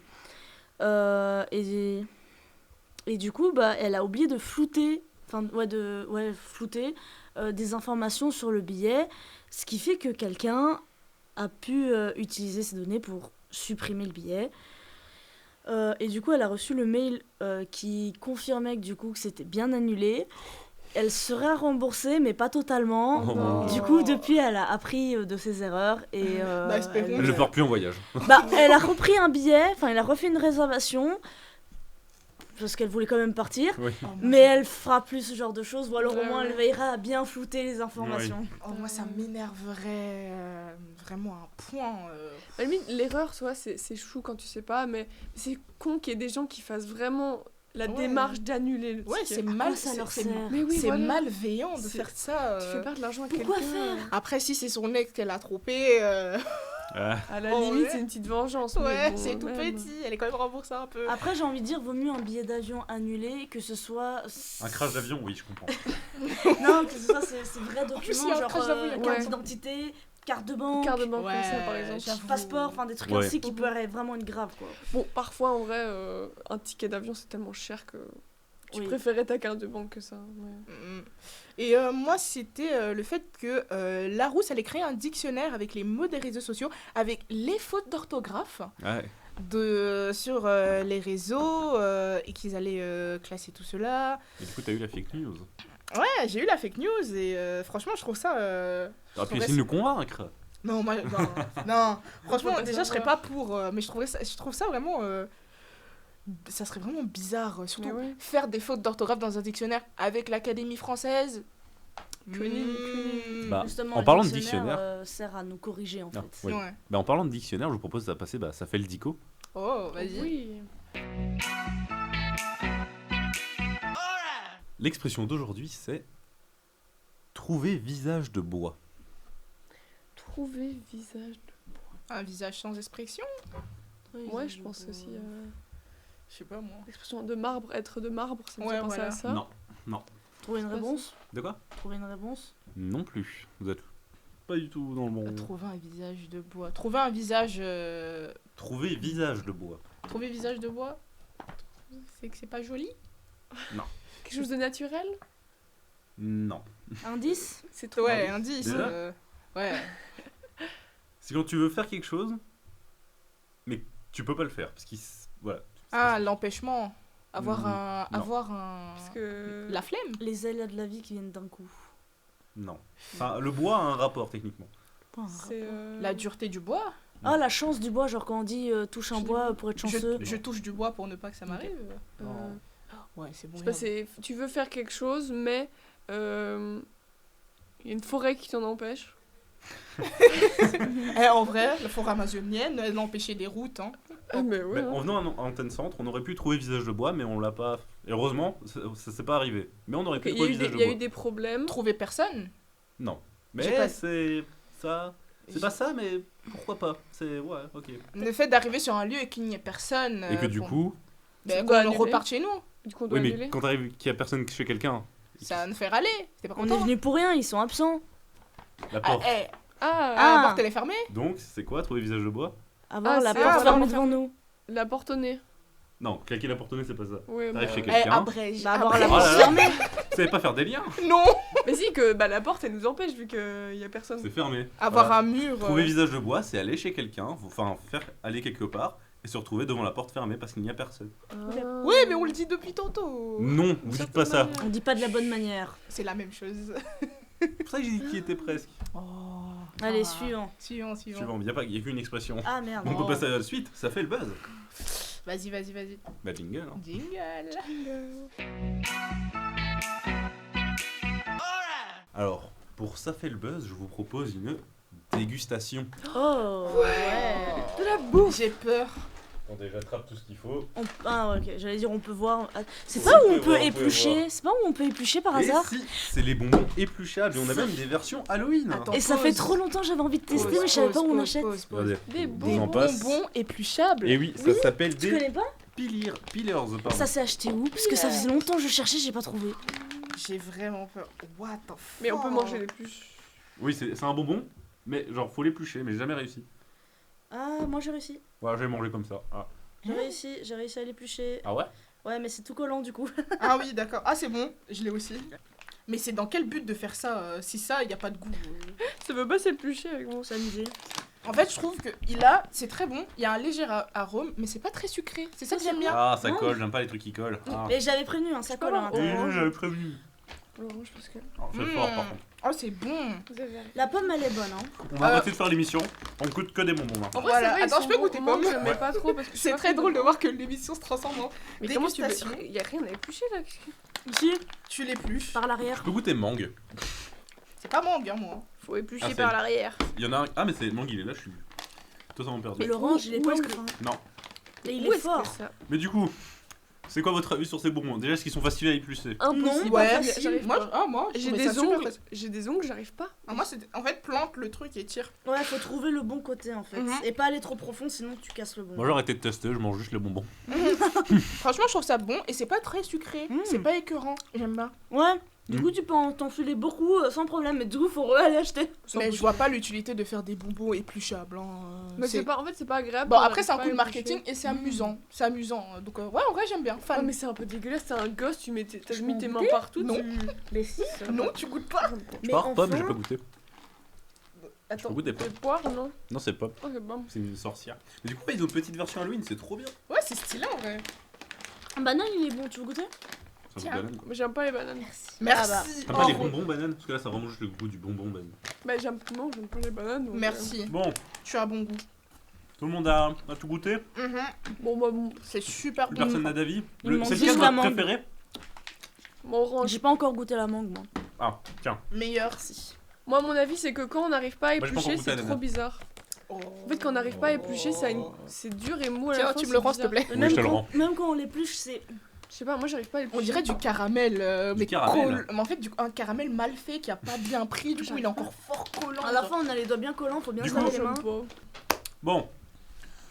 Et du coup bah elle a oublié de flouter, des informations sur le billet, ce qui fait que quelqu'un a pu utiliser ces données pour supprimer le billet. Et du coup elle a reçu le mail qui confirmait que du coup que c'était bien annulé. Elle sera remboursée, mais pas totalement. Oh mon Du coup, depuis, elle a appris de ses erreurs et espérons. Elle ne part plus en voyage. elle a repris un billet, enfin, elle a refait une réservation parce qu'elle voulait quand même partir, Oui. mais elle fera plus ce genre de choses, ou alors au Ouais, moins ouais. elle veillera à bien flouter les informations. Oh, moi, ça m'énerverait vraiment à un point. À la limite, l'erreur, soit c'est chou quand tu sais pas, mais c'est con qu'il y ait des gens qui fassent vraiment la Ouais. démarche d'annuler le Ouais, ticket. c'est quoi mal, ça leur c'est sert Mais oui, c'est voilà. malveillant de C'est- faire ça. Tu fais perdre de l'argent à quelqu'un. Pourquoi faire Après, si c'est son ex qu'elle a trompé, Ah, À la Oh, limite, ouais. c'est une petite vengeance. mais ouais, bon, c'est tout même. petit. Elle est quand même remboursée un peu. Après, j'ai envie de dire, vaut mieux un billet d'avion annulé que ce soit. un crash d'avion, oui, je comprends. Non, que ce soit ces vrais plus, documents, il y a un genre crash d'avion, il y a carte ouais. d'identité, carte de banque, Carte de banque Ouais, comme ça, par exemple. j'avoue. passeport, enfin des trucs Ouais. ainsi qui pourraient vraiment être graves, quoi. Bon, parfois, en vrai, un ticket d'avion, c'est tellement cher que tu Oui. préférais ta carte de banque que ça. Ouais. Mm. Et moi, c'était le fait que Larousse allait créer un dictionnaire avec les mots des réseaux sociaux, avec les fautes d'orthographe Ouais. sur les réseaux, et qu'ils allaient classer tout cela. Et du coup, t'as eu la fake news. Ouais, j'ai eu la fake news et franchement, je trouve ça... T'aurais pu Ouais, essayer de nous convaincre. Non, moi, non. Franchement, Faut pas déjà, je serais savoir. pas pour... mais je trouve ça vraiment... ça serait vraiment bizarre, surtout Mais ouais. faire des fautes d'orthographe dans un dictionnaire avec l'Académie française. Que nenni. Bah, Justement, en le parlant de dictionnaire dictionnaire, sert à nous corriger en Ah, fait. oui. Ouais. En parlant de dictionnaire, je vous propose de passer, ça fait le dico. Oh, vas-y. Oui. L'expression d'aujourd'hui, c'est trouver visage de bois. Trouver visage. Un visage sans expression. Ouais, je pense aussi. Je sais pas, moi. L'expression de marbre, être de marbre, ça me Ouais, fait penser voilà. à ça. Non, Trouver une C'est pas réponse. de quoi Trouver une réponse. Non plus. Vous êtes pas du tout dans le bon. Trouver un visage de bois. Trouver un visage... Trouver visage de bois. Trouver visage de bois. C'est que c'est pas joli. Quelque chose de naturel. Non. Indice. C'est trop. Ouais, indice. Déjà ouais. C'est quand tu veux faire quelque chose, mais tu peux pas le faire. Parce qu'il. Voilà. Ah, l'empêchement. Avoir Mm, un... non. Avoir un... Parce que. La flemme. Les ailes de la vie qui viennent d'un coup. Non. Enfin, le bois a un rapport techniquement. Pas un C'est. rapport. La dureté du bois. Ah, la chance du bois, genre quand on dit touche un Je l'ai bois vu. pour être chanceux. Je touche du bois pour ne pas que ça m'arrive. euh, Ouais, c'est bon. je sais pas, tu veux faire quelque chose, mais. Il y a une forêt qui t'en empêche. En vrai, la forêt amazonienne, elle a empêché des routes. Hein. Ah, mais ouais. En venant à Antenne Centre, on aurait pu trouver visage de bois, mais on l'a pas. Et heureusement, ça s'est pas arrivé. Mais on aurait pu Il y a trouver eu visage des- de il y a bois. eu des problèmes. Trouver personne. Non. J'ai Mais pas- c'est ça. C'est pas ça, mais pourquoi pas. C'est ouais, ok. Le fait d'arriver sur un lieu et qu'il n'y ait personne. Et que du coup, Ben, Tu dois qu'on annuler. reparte chez nous. Du coup, on doit oui, mais annuler. quand t'arrives qu'il y a personne chez quelqu'un, Ça nous fait râler. T'es pas On est content. venu pour rien, ils sont absents. la Ah, porte. Ah, Ah, la porte elle est fermée. Donc, c'est quoi trouver visage de bois? Avoir la c'est- porte ah, fermée vraiment devant nous. la porte au nez. Non, claquer la porte au nez, c'est pas ça. Ouais, T'arrives bah, chez Eh, quelqu'un. abrège. Bah, avoir la Oh porte là là. fermée. Vous savez pas faire des liens? Non. Mais si, que bah, la porte, elle nous empêche vu qu'il y a personne. C'est fermé. Avoir Voilà. un mur. Trouver visage de bois, c'est aller chez quelqu'un, enfin faire aller quelque part et se retrouver devant la porte fermée parce qu'il n'y a personne. Ah. Oui, mais on le dit depuis tantôt. Non, vous dites pas ça. On dit pas de la bonne manière. C'est la même chose. C'est pour ça que j'ai dit qu'il était presque. Oh. Allez, Ah. suivant. Suivant. Suivant, il n'y a qu'une expression. Ah merde. On Oh. peut passer à la suite, ça fait le buzz. Vas-y. Bah jingle. Hein. Jingle. Alors, pour ça fait le buzz, je vous propose une dégustation. Oh ouais. De la bouffe. J'ai peur. Attendez, j'attrape tout ce qu'il faut. Ah ouais, ok, j'allais dire on peut voir. Ah, c'est Oui, pas où on on peut peut voir, on peut éplucher. voir. C'est pas où on peut éplucher par Et hasard. si, c'est les bonbons épluchables et on a même des versions Halloween. Attends. Et ça pause. fait trop longtemps que j'avais envie de tester, mais je savais pas où on achète. Regardez, Des on bonbons. en passe. Bonbons épluchables. Et oui, ça s'appelle Tu des connais pas? peelers, pardon. Ça s'est acheté où? Parce que ça faisait longtemps que je cherchais, j'ai pas trouvé. J'ai vraiment peur. What the fuck. Mais on peut manger les pluches. Oui, c'est un bonbon, mais genre faut l'éplucher, mais j'ai jamais réussi. Ah, moi j'ai réussi. Voilà, j'ai mangé comme ça. Ah, J'ai réussi à l'éplucher. ah ouais? Ouais, mais c'est tout collant du coup. Ah oui, d'accord. Ah, c'est bon, je l'ai aussi. Mais c'est dans quel but de faire ça si ça, il n'y a pas de goût Ça veut pas s'éplucher avec mon S'amuser. En fait, je trouve que c'est très bon, il y a un léger arôme, mais c'est pas très sucré. C'est ça que j'aime bien. Ah, ça colle, j'aime pas les trucs qui collent. Ah. Mais j'avais prévenu, hein, ça colle à l'intérieur. Oui, j'avais prévenu. L'orange parce que. Alors, c'est fort par contre. Oh, c'est bon. Vous avez La pomme, elle est bonne, hein. On va arrêter de faire l'émission, on coûte que des bonbons maintenant. En vrai, Voilà. c'est vrai, Attends, ils je peux sont goûter bons. pomme. Moi, j'aimais pas trop parce que C'est très drôle de voir que l'émission se transforme en Mais comment tu veux. dégustation. Il y a rien à éplucher là. Si, Tu l'épluches. par l'arrière. Je peux goûter mangue. C'est pas mangue, hein, moi. Faut éplucher Ah, c'est- par l'arrière. Il y en a un. Ah, mais c'est mangue, il est là, je suis totalement perdu. Mais l'orange, il est Où est-ce presque que- fin. Non. Et il Où est est-ce fort. que ça Mais du coup, c'est quoi votre avis sur ces bonbons? Déjà, est-ce qu'ils sont faciles à éplucher? Impossible. Ouais, Pas mais facile. j'arrive Moi, pas. Moi, je j'ai trouvais des ça super ongles. facile. J'ai des ongles, j'arrive pas. Ah, moi, c'est en fait, plante le truc et tire. Ouais, faut trouver le bon côté en fait. Mhm. Et pas aller trop profond, sinon tu casses le bon. Moi, j'ai arrêté de tester, je mange juste les bonbons. Franchement, je trouve ça bon et c'est pas très sucré. C'est pas écœurant. J'aime bien. Ouais, du Mhm. coup tu peux t'enfiler beaucoup sans problème, mais du coup faut aller acheter. Mais je vois pas l'utilité de faire des bonbons épluchables. Hein. Mais c'est pas, en fait, c'est pas agréable. Bon, on après, arrive c'est un pas coup à de éplucher. marketing et c'est amusant. C'est amusant. Donc, ouais, en vrai, j'aime bien. Ouais, Fan. mais c'est un peu dégueulasse, t'es un gosse, t'as Je mis peux tes mains goûter partout. Non. Mais si. Non, tu goûtes pas. Mais Pop, pop, j'ai enfin, pas goûté. Attends. Au goût des pop. C'est poire, non? Non, c'est pop. Oh, c'est bon. C'est une sorcière. Mais du coup, ils ont une petite version Halloween, c'est trop bien. Ouais, c'est stylé en vrai. banane il est bon, tu veux goûter? Ça Tiens. goûte banane, quoi. Mais j'aime pas les bananes. Merci. T'as pas les Oh, bonbons banane? Parce que là, ça a vraiment juste le goût du bonbon banane. Bah, j'aime pas les bananes. donc, Merci. Bon, Tu as bon goût. tout le monde a tout goûté? Bon, bah, bon. C'est super Plus bon. personne n'a d'avis? Il manque C'est juste lequel la votre mangue. préféré? Mon orange. J'ai pas encore goûté la mangue moi. Ah, tiens. Meilleur. Moi, mon avis, c'est que quand on n'arrive pas à Moi, j'ai pas encore éplucher, goûté c'est à trop l'ananas. bizarre. En fait, quand on n'arrive pas à éplucher, c'est dur et mou à la Tiens, fin, tu me c'est le rends, s'il te bizarre. plaît. Oui, Même je te le quand- rends. Même quand on l'épluche, c'est. Je sais pas, moi, j'arrive pas à éplucher. On dirait du caramel, mais caramel. mais en fait un caramel mal fait qui a pas bien pris, du coup il est encore fort collant. À la fin, on a les doigts bien collants, faut bien Du se coup, laver les mains. J'aime pas. Bon.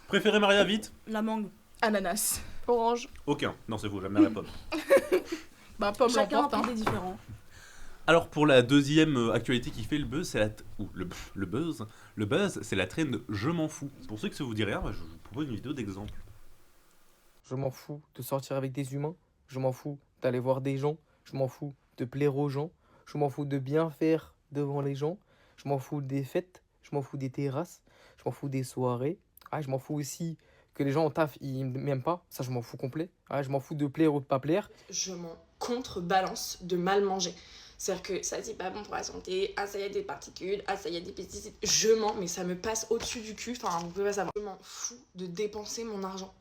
Préféré Maria, vite? La mangue. Ananas. Orange. Aucun. Non, c'est faux, jamais la pomme. Bah pomme Chacun a l'emporte. pris des différents. Alors pour la deuxième actualité qui fait le buzz, c'est le buzz. Le buzz, c'est la trend je m'en fous. Pour ceux que ça vous dit rien, je vous propose une vidéo d'exemple. Je m'en fous de sortir avec des humains. Je m'en fous d'aller voir des gens. Je m'en fous de plaire aux gens. Je m'en fous de bien faire devant les gens. Je m'en fous des fêtes. Je m'en fous des terrasses. Je m'en fous des soirées. Ah, je m'en fous aussi que les gens en taf, ils m'aiment pas. Ça, je m'en fous complet. Ah, je m'en fous de plaire ou de pas plaire. Je m'en contrebalance de mal manger. C'est-à-dire que ça, c'est pas bon pour la santé. Ah, ça y a des particules. Ah, ça y a des pesticides. Je mens, mais ça me passe au-dessus du cul. Enfin, vous pouvez pas savoir. Je m'en fous de dépenser mon argent.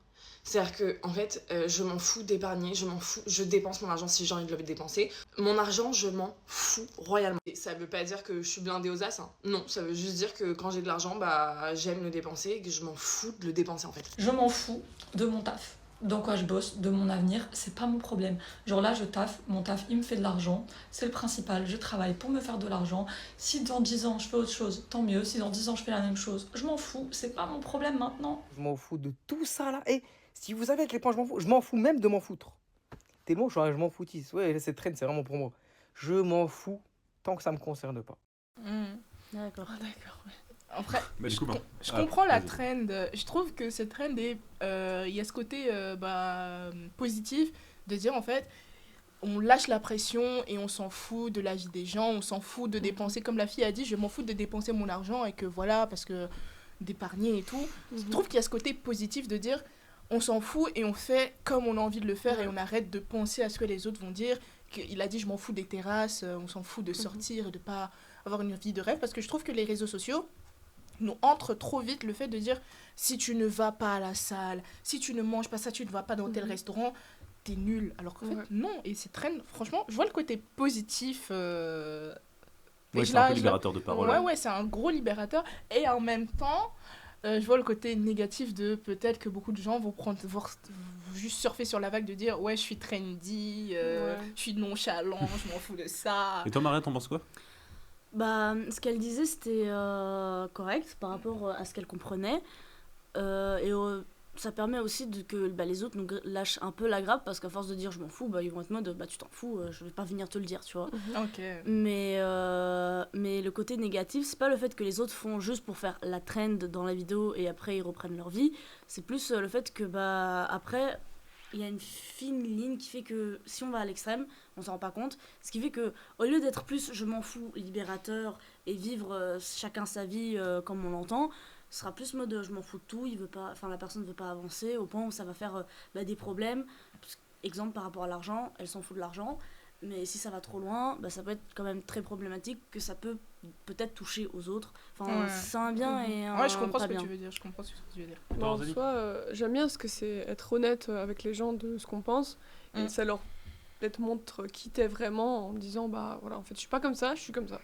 C'est-à-dire que, en fait, je m'en fous d'épargner. Je m'en fous. Je dépense mon argent si j'ai envie de le dépenser. Mon argent, je m'en fous royalement. Et ça veut pas dire que je suis blindée aux as. Hein. Non, ça veut juste dire que quand j'ai de l'argent, bah, j'aime le dépenser et que je m'en fous de le dépenser, en fait. Je m'en fous de mon taf. Dans quoi je bosse, de mon avenir, c'est pas mon problème. Genre là, je taffe, mon taf, il me fait de l'argent, c'est le principal, je travaille pour me faire de l'argent. Si dans 10 ans, je fais autre chose, tant mieux. Si dans 10 ans, je fais la même chose, je m'en fous, c'est pas mon problème maintenant. Je m'en fous de tout ça là. Et si vous savez à quel point je m'en fous même de m'en foutre. Tellement je m'en foutisse. Ouais, cette traîne, c'est vraiment pour moi. Je m'en fous tant que ça me concerne pas. D'accord. Ah, d'accord. Ouais. Après, Bah, du coup, bon. je comprends la vas-y. trend. Je trouve que cette trend est, il y a ce côté positif de dire en fait, on lâche la pression et on s'en fout de la vie des gens, on s'en fout de dépenser, comme la fille a dit, je m'en fous de dépenser mon argent et que voilà, parce que d'épargner et tout. Je trouve qu'il y a ce côté positif de dire, on s'en fout et on fait comme on a envie de le faire et on arrête de penser à ce que les autres vont dire. Il a dit, je m'en fous des terrasses, on s'en fout de sortir et de pas avoir une vie de rêve, parce que je trouve que les réseaux sociaux nous entre trop vite le fait de dire si tu ne vas pas à la salle, si tu ne manges pas ça, tu ne vas pas dans tel restaurant, t'es nul. Alors qu'en fait, non. Et c'est très... Franchement, je vois le côté positif. Ouais, c'est un peu libérateur de parole. Ouais, c'est un gros libérateur. Et en même temps, je vois le côté négatif de peut-être que beaucoup de gens vont juste surfer sur la vague de dire ouais, je suis trendy, je suis nonchalant, je m'en fous de ça. Et toi, Maria, t'en penses quoi? Bah, ce qu'elle disait, c'était correct par rapport à ce qu'elle comprenait. ça permet aussi que les autres nous lâchent un peu la grappe, parce qu'à force de dire je m'en fous, ils vont être en mode tu t'en fous, je vais pas venir te le dire, tu vois. Ok. Mais le côté négatif, c'est pas le fait que les autres font juste pour faire la trend dans la vidéo et après ils reprennent leur vie, c'est plus le fait que après il y a une fine ligne qui fait que si on va à l'extrême, on s'en rend pas compte, ce qui fait que au lieu d'être plus je m'en fous libérateur et vivre chacun sa vie comme on l'entend, ce sera plus mode je m'en fous de tout, la personne ne veut pas avancer au point où ça va faire des problèmes. Exemple par rapport à l'argent, elle s'en fout de l'argent, mais si ça va trop loin, ça peut être quand même très problématique, que ça peut peut-être toucher aux autres. C'est un bien et un je comprends pas ce que bien. tu veux dire, En soi, j'aime bien ce que c'est être honnête avec les gens de ce qu'on pense, et ça leur peut-être montre qui t'es vraiment en disant voilà, en fait je suis pas comme ça, je suis comme ça.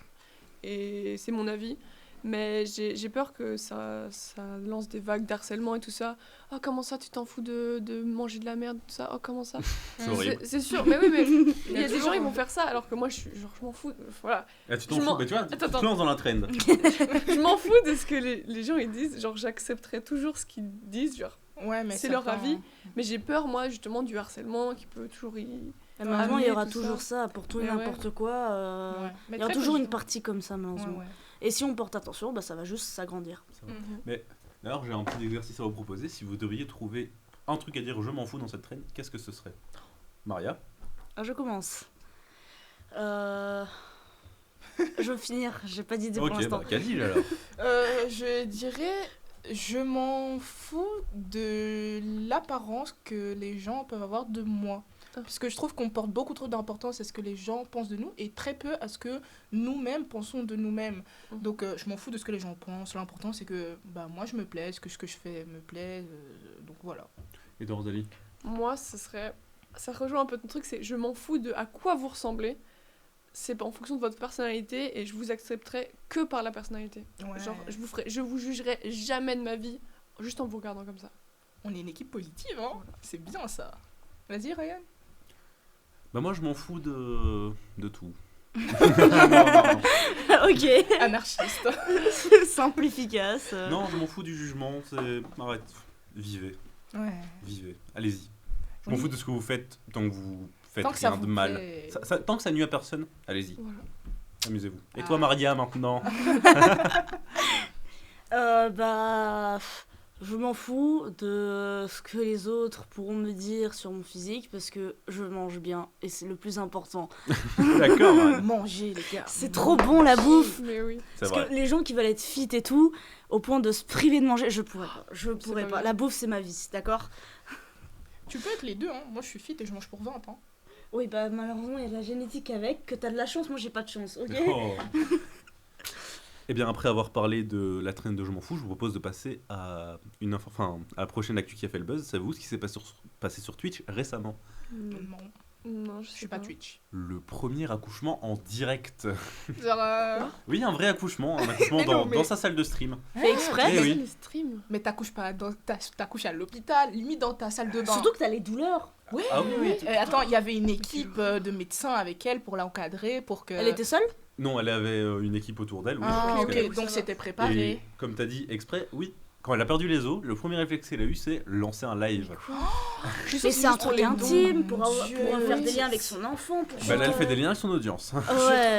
Et c'est mon avis. Mais j'ai peur que ça lance des vagues d'harcèlement et tout ça. Oh, comment ça, tu t'en fous de manger de la merde, tout ça? Oh, comment ça? C'est horrible. C'est sûr, mais oui, mais il y a des gens, ils vont faire ça, alors que moi, je m'en fous. Voilà. Tu t'en fous, mais tu vois, tu te lances dans la trend. Je m'en fous de ce que les gens ils disent. Genre, j'accepterai toujours ce qu'ils disent. Genre, mais c'est leur avis. Mais j'ai peur, moi, justement, du harcèlement qui peut toujours Malheureusement, il y aura toujours ça pour tout et n'importe quoi. Il y aura toujours une partie comme ça, malheureusement. Et si on porte attention, ça va juste s'agrandir. Mais d'ailleurs, j'ai un petit exercice à vous proposer. Si vous devriez trouver un truc à dire je m'en fous dans cette trend, qu'est-ce que ce serait? Maria? Je commence. Je veux finir, j'ai pas d'idée pour l'instant. Ok, Cadil alors. Je dirais, je m'en fous de l'apparence que les gens peuvent avoir de moi. Parce que je trouve qu'on porte beaucoup trop d'importance à ce que les gens pensent de nous et très peu à ce que nous-mêmes pensons de nous-mêmes. Donc je m'en fous de ce que les gens pensent. L'important c'est que moi je me plais, ce que je fais me plaît. Donc voilà. Et toi, Rosalie? Moi, ça rejoint un peu ton truc, c'est je m'en fous de à quoi vous ressemblez. C'est en fonction de votre personnalité et je vous accepterai que par la personnalité. Genre, je vous jugerai jamais de ma vie juste en vous regardant comme ça. On est une équipe positive, hein. Voilà. C'est bien ça. Vas-y, Ryan. Moi, je m'en fous de tout. non. Ok. Anarchiste. Simple, efficace. Non, je m'en fous du jugement. Arrête. Vivez. Ouais. Vivez. Allez-y. Je m'en fous de ce que vous faites tant que vous faites tant rien de mal. Tant que ça nuit à personne, allez-y. Voilà. Amusez-vous. Et toi, Maria, maintenant? Je m'en fous de ce que les autres pourront me dire sur mon physique parce que je mange bien et c'est le plus important. D'accord. Ouais. Manger, les gars. C'est trop bon la bouffe. Mais oui. Parce que les gens qui veulent être fit et tout, au point de se priver de manger, je pourrais pas. La bouffe, c'est ma vie, d'accord? Tu peux être les deux, hein. Moi, je suis fit et je mange pour 20 ans. Oui, malheureusement, il y a de la génétique avec, que t'as de la chance, moi j'ai pas de chance, ok? Oh. Et bien après avoir parlé de la trend de Je m'en fous, je vous propose de passer à la prochaine actu qui a fait le buzz. Savez-vous ce qui s'est passé sur Twitch récemment? Non, je suis pas Twitch. Le premier accouchement en direct. Genre Oui, un vrai accouchement, dans sa salle de stream. Fait exprès? Oui. Mais t'accouches pas t'accouches à l'hôpital, limite dans ta salle de bain. Surtout que t'as les douleurs. Oui. Ah oui. Attends, il y avait une équipe de médecins avec elle pour l'encadrer, pour que... Elle était seule? Non, elle avait une équipe autour d'elle. Oui, ok, donc c'était préparé. Et comme t'as dit, exprès, oui. Quand elle a perdu les os, le premier réflexe qu'elle a eu, c'est lancer un live. Mais c'est un truc intime pour faire des liens avec son enfant. Là, elle fait des liens avec son audience. Ouais.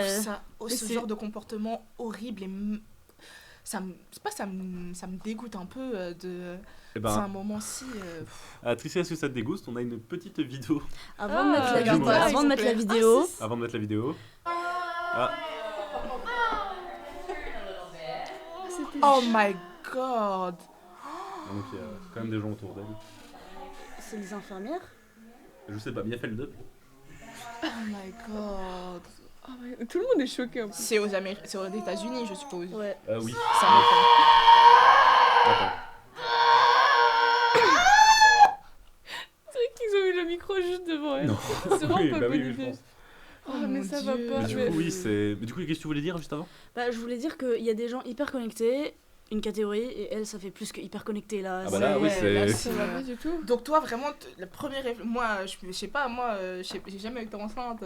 Je trouve ça, ce genre de comportement horrible et ça me dégoûte un peu de... c'est un moment si... Tricia, est-ce que ça te dégoûte? On a une petite vidéo. Avant de mettre la vidéo. Avant de mettre la vidéo. Ah. Oh my god. Donc il y a quand même des gens autour d'elle. C'est les infirmières? Je sais pas, Mia Feldub. Oh my god. Oh my... Tout le monde est choqué. C'est aux États-Unis, je suppose. Ouais. Oui. Ça m'étonne. Attends. C'est vrai qu'ils ont eu le micro juste devant elle. Non. C'est vraiment pas bonne je idée. pense. Oh, mais ça va pas. Mais du coup, oui, c'est... Mais du coup, qu'est-ce que tu voulais dire juste avant? Je voulais dire qu'il y a des gens hyper connectés, une catégorie, et elle, ça fait plus que hyper connecté là. Ah bah là, oui, c'est... Ça va pas du tout. Donc toi, vraiment, le premier réflexe... Moi, je sais pas, j'ai jamais été enceinte,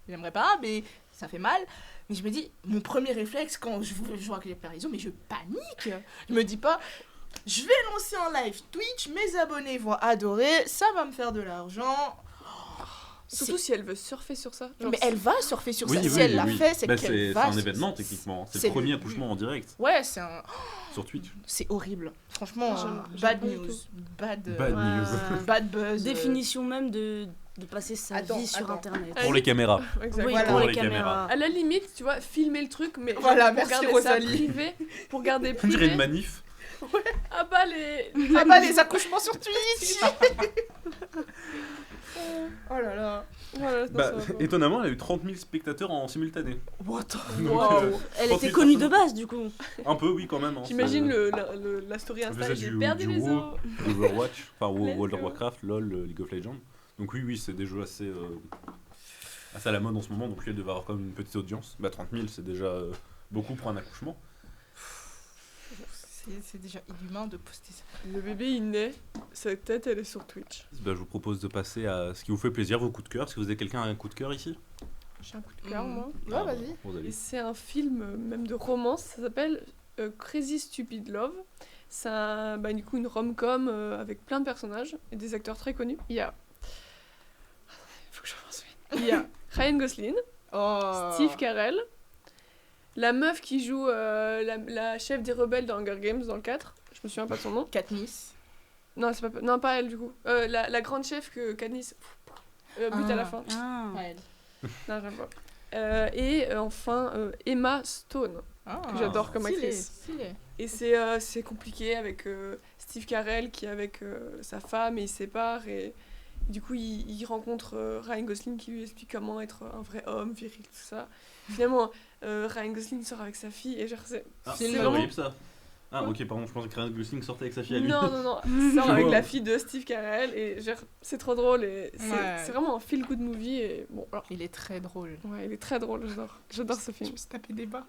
j'aimerais pas, mais ça fait mal. Mais je me dis, mon premier réflexe, quand je vois que j'ai périso, mais je panique. Je me dis pas... je vais lancer un live Twitch, mes abonnés vont adorer, ça va me faire de l'argent. Surtout si elle veut surfer sur ça. Genre, Mais elle va surfer sur ça. Oui, Si elle l'a fait, c'est qu'elle c'est va. un événement techniquement. C'est c'est le premier le- accouchement en direct Ouais, c'est un. sur Twitch. C'est horrible. Franchement, J'aime bad pas du news. tout. Bad news. Bad buzz. Définition même de passer sa Attends, vie sur attends. Internet. Pour les caméras. Exactement. Oui, Voilà. pour les les caméras. caméras. À la limite, tu vois, filmer le truc, mais Voilà, genre, merci, pour garder ça Rosalie. privé, pour garder On dirait une privé. manif. Ah bah les... Ah bah les accouchements sur Twitch. Oh là là. Voilà, non, Bah, ça va pas. étonnamment, elle a eu 30 000 spectateurs en simultané. What the Donc, wow. Elle 30 était 000 connue de personnes. base du coup. Un peu, oui, quand même. Hein, J'imagine c'est- la story Elle Insta, faisait j'ai du perdu les WoW, os. Overwatch, enfin Let's World of go. Warcraft, LoL, League of Legends. Donc oui, c'est des jeux assez à la mode en ce moment, donc lui, elle devait avoir quand même une petite audience. Bah 30 000, c'est déjà beaucoup pour un accouchement. C'est déjà inhumain de poster ça. Le bébé il naît, sa tête elle est sur Twitch. Bah, je vous propose de passer à ce qui vous fait plaisir, vos coups de cœur. Est-ce que vous avez quelqu'un a un coup de cœur ici? J'ai un coup de cœur moi. Ouais, Ah, vas-y. Rosalie. Et c'est un film même de romance, ça s'appelle Crazy Stupid Love. C'est du coup une rom-com avec plein de personnages et des acteurs très connus. Il y a... Faut que je m'en souvienne. Il y a Ryan Gosling, Oh. Steve Carell, la meuf qui joue la chef des rebelles dans Hunger Games dans le 4, je me souviens pas de son nom. Katniss. Non, c'est pas, non, pas elle du coup. La grande chef que Katniss bute à la fin. Ah. Ouais. Non, j'aime pas. Et enfin Emma Stone, que j'adore comme Stylé, actrice. stylé. Et c'est compliqué avec Steve Carell qui est avec sa femme et ils se séparent et du coup il rencontre Ryan Gosling qui lui explique comment être un vrai homme, viril, tout ça. Finalement Ryan Gosling sort avec sa fille et genre c'est C'est vraiment... horrible ça. Ah ok, pardon, je pensais que Ryan Gosling sortait avec sa fille à lui. Non, il sort avec la fille de Steve Carell et genre c'est trop drôle et c'est vraiment un feel good movie et bon alors... Il est très drôle. Ouais, il est très drôle, j'adore ce film. Je me suis tapé des barres.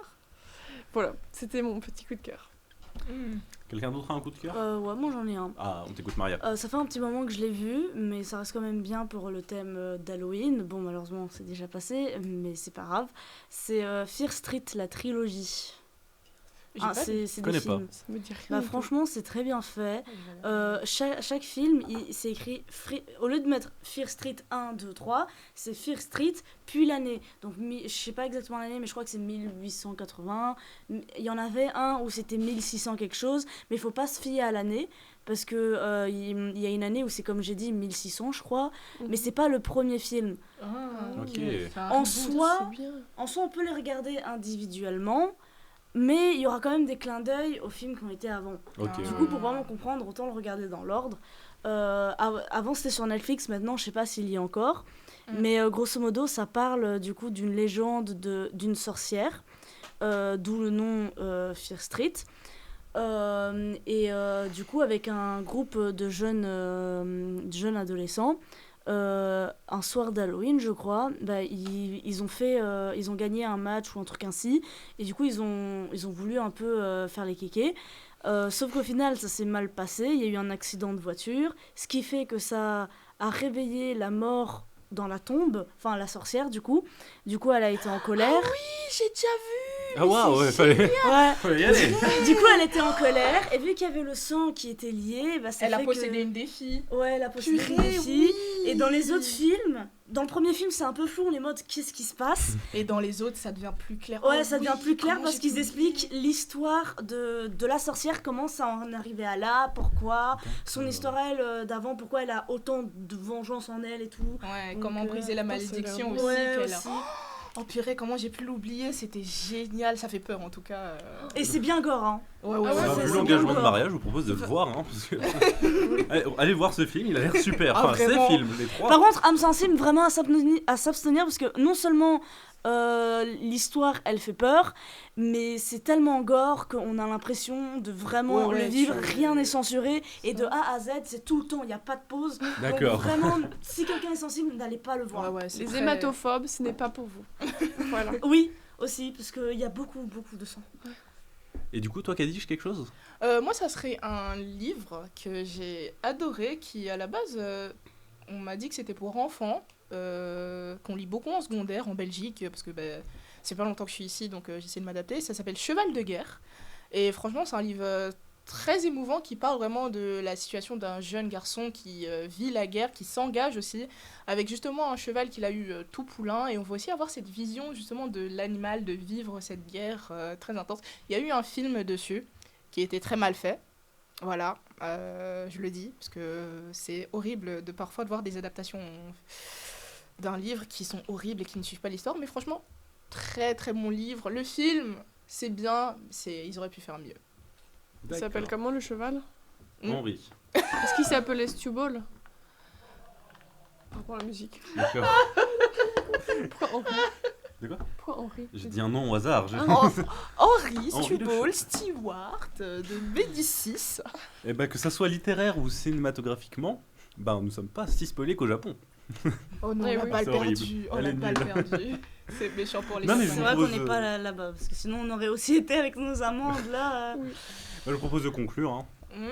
Voilà, c'était mon petit coup de cœur. Quelqu'un d'autre a un coup de cœur? Ouais, moi j'en ai un. Ah, on t'écoute Maria. Ça fait un petit moment que je l'ai vu, mais ça reste quand même bien pour le thème d'Halloween. Bon, malheureusement, c'est déjà passé, mais c'est pas grave. C'est Fear Street, la trilogie. C'est des connais pas. films. Ça me dit rien. Bah, du tout. franchement, c'est très bien fait. Chaque film, c'est écrit... Au lieu de mettre Fear Street 1, 2, 3, c'est Fear Street, puis l'année. Donc, je sais pas exactement l'année, mais je crois que c'est 1880. Il y en avait un où c'était 1600 quelque chose, mais il faut pas se fier à l'année, parce que il y a une année où c'est, comme j'ai dit, 1600, je crois, mais c'est pas le premier film. Ok. En soi, C'est bien. en soi, on peut les regarder individuellement, mais il y aura quand même des clins d'œil aux films qui ont été avant. Ok. Du coup, pour vraiment comprendre, autant le regarder dans l'ordre. Avant, c'était sur Netflix, maintenant, je sais pas s'il y est encore. Mais grosso modo, ça parle du coup d'une légende d'une sorcière, d'où le nom Fear Street. Du coup, avec un groupe de jeunes adolescents, un soir d'Halloween, je crois, ils ont gagné un match ou un truc ainsi, et du coup ils ont voulu un peu faire les kékés. Sauf qu'au final, ça s'est mal passé. Il y a eu un accident de voiture, ce qui fait que ça a réveillé la mort dans la tombe, enfin la sorcière du coup. Du coup, elle a été en colère. Ah oui, j'ai déjà vu. Ah waouh, ouais, fallait y aller. Du coup, elle était en colère, et vu qu'il y avait le sang qui était lié, ça Elle a fait possédé une des filles. Ouais, elle a possédé une Purée, des filles. oui. Et dans les autres films, dans le premier film, c'est un peu flou, on est mode qu'est-ce qui se passe. Et dans les autres, ça devient plus clair. Ouais, Oh ça devient oui, plus clair comment parce j'ai qu'ils oublié. expliquent l'histoire de la sorcière, comment ça en est arrivé à là, pourquoi, son histoire elle d'avant, pourquoi elle a autant de vengeance en elle et tout. Ouais, Donc, comment briser la ça a malédiction l'air aussi. Ouais, qu'elle a. aussi. Oh purée, comment j'ai pu l'oublier, c'était génial, ça fait peur en tout cas. Et c'est bien gore, hein. Ouais, Ah ouais, Bah, c'est vu bien l'engagement de gore. Maria, je vous propose de le voir. Hein, parce que... allez voir ce film, il a l'air super. Ah, Enfin, ces vraiment. films, les trois. Par contre, âme sensible, vraiment à s'abstenir parce que non seulement l'histoire elle fait peur, mais c'est tellement gore qu'on a l'impression de vraiment Ouais, le vivre, tu- rien n'est censuré et de A à Z c'est tout le temps, il n'y a pas de pause. D'accord. Donc vraiment, si quelqu'un est sensible, n'allez pas le voir. Ouais, c'est Les très- hématophobes, ce n'est pas pour vous. Voilà. Oui, aussi, parce qu'il y a beaucoup de sang. Et du coup, toi, Kadish, quelque chose? Moi, ça serait un livre que j'ai adoré, qui à la base, on m'a dit que c'était pour enfants, qu'on lit beaucoup en secondaire en Belgique, parce que c'est pas longtemps que je suis ici, donc j'essaie de m'adapter. Ça s'appelle Cheval de guerre. Et franchement, c'est un livre très émouvant qui parle vraiment de la situation d'un jeune garçon qui vit la guerre, qui s'engage aussi, avec justement un cheval qu'il a eu tout poulain. Et on va aussi avoir cette vision justement de l'animal, de vivre cette guerre très intense. Il y a eu un film dessus qui était très mal fait. Voilà, je le dis, parce que c'est horrible de parfois de voir des adaptations d'un livre qui sont horribles et qui ne suivent pas l'histoire. Mais franchement, très très bon livre. Le film, c'est bien, ils auraient pu faire mieux. Il s'appelle comment le cheval? Henri. Est-ce qu'il s'appelait Stewball? Par rapport à la musique. D'accord. Pourquoi Henri? De quoi? Pourquoi Henri? J'ai dit un nom au hasard. Henri Henri Stewball Stewart de Médicis. Et bah, que ça soit littéraire ou cinématographiquement, bah, nous sommes pas si spoilés qu'au Japon. Oh non, Eh on a oui. pas le C'est horrible. perdu. On Elle a est pas le nulle. perdu. C'est méchant pour les Non, mais gens. C'est vrai qu'on n'est pas là-bas, parce que sinon on aurait aussi été avec nos amendes là. Bah, je propose de conclure. Hein. Mm.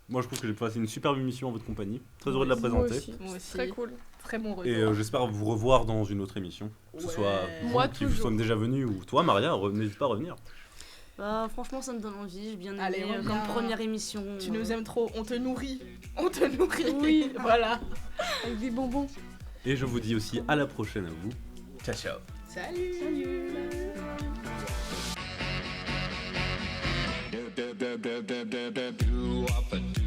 Moi, je trouve que j'ai passé une superbe émission en votre compagnie. Très heureux de la Moi présenter. aussi. Moi aussi. Très cool. Très bon retour. Et j'espère vous revoir dans une autre émission. Que ce Ouais. soit Moi, vous qui vous toujours. sommes déjà venus ou toi, Maria, n'hésite pas à revenir. Bah, franchement, ça me donne envie. J'ai bien aimé Allez, comme reviens. première émission. Tu nous aimes trop, on te nourrit. On te nourrit. Oui. Voilà. Avec des bonbons. Et je vous dis aussi à la prochaine à vous. Ciao, ciao. Salut. Do